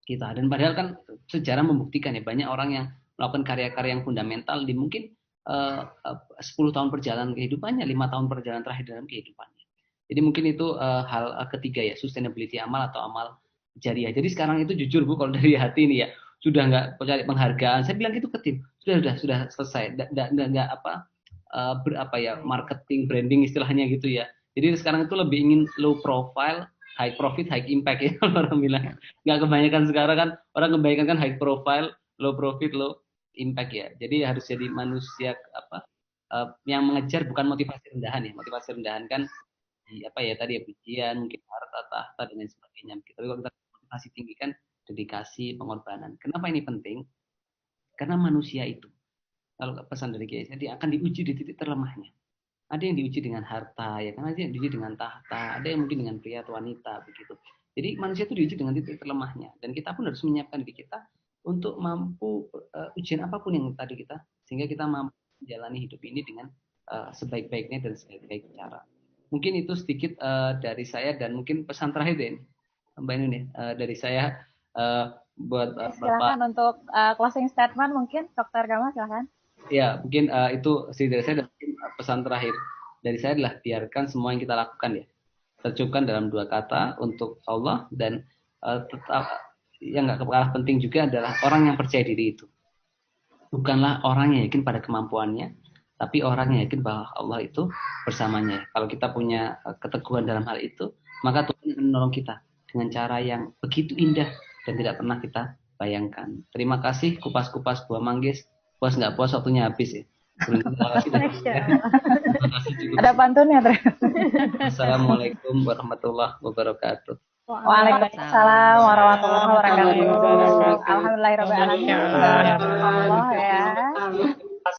kita. Dan padahal kan sejarah membuktikan ya, banyak orang yang melakukan karya-karya yang fundamental di mungkin 10 tahun perjalanan kehidupannya, 5 tahun perjalanan terakhir dalam kehidupannya. Jadi mungkin itu hal ketiga ya, sustainability amal atau amal jariah. Jadi sekarang itu jujur Bu, kalau dari hati ini ya, sudah nggak cari penghargaan. Saya bilang itu ke tim, sudah selesai. Nggak marketing, branding istilahnya gitu ya. Jadi sekarang itu lebih ingin low profile, high profit, high impact ya orang bilang. Nggak kebanyakan sekarang kan, orang kebanyakan kan high profile, low profit, low impact ya. Jadi harus jadi manusia yang mengejar bukan motivasi rendahan ya. Motivasi rendahan kan tadi ya, pujian, mungkin harta, tahta dan lain sebagainya. Tapi kalau kita motivasi tinggi kan dedikasi, pengorbanan. Kenapa ini penting? Karena manusia itu, kalau pesan dari Kiai, dia akan diuji di titik terlemahnya. Ada yang diuji dengan harta, ya kan? Ada yang diuji dengan tahta, ada yang mungkin dengan pria atau wanita, begitu. Jadi manusia itu diuji dengan titik terlemahnya, dan kita pun harus menyiapkan diri kita untuk mampu ujian apapun yang tadi kita, sehingga kita mampu menjalani hidup ini dengan sebaik-baiknya dan sebaik-baik cara. Mungkin itu sedikit dari saya, dan mungkin pesan terakhir deh, Mbak Nuni, dari saya buat silakan Bapak. Untuk closing statement mungkin Dr. Gamal silakan. Ya, mungkin itu sih dari saya, dan mungkin pesan terakhir dari saya adalah biarkan semua yang kita lakukan ya tercukupkan dalam 2 kata untuk Allah, dan tetap yang nggak kalah penting juga adalah orang yang percaya diri itu bukanlah orang yang yakin pada kemampuannya, tapi orang yang yakin bahwa Allah itu bersamanya. Kalau kita punya keteguhan dalam hal itu, maka Tuhan akan menolong kita dengan cara yang begitu indah dan tidak pernah kita bayangkan. Terima kasih kupas-kupas buah manggis. Puas nggak puas waktunya habis ya. Ada pantunnya. Assalamualaikum warahmatullahi wabarakatuh. Waalaikumsalam warahmatullahi wabarakatuh. Alhamdulillahirobbilalamin. Ya.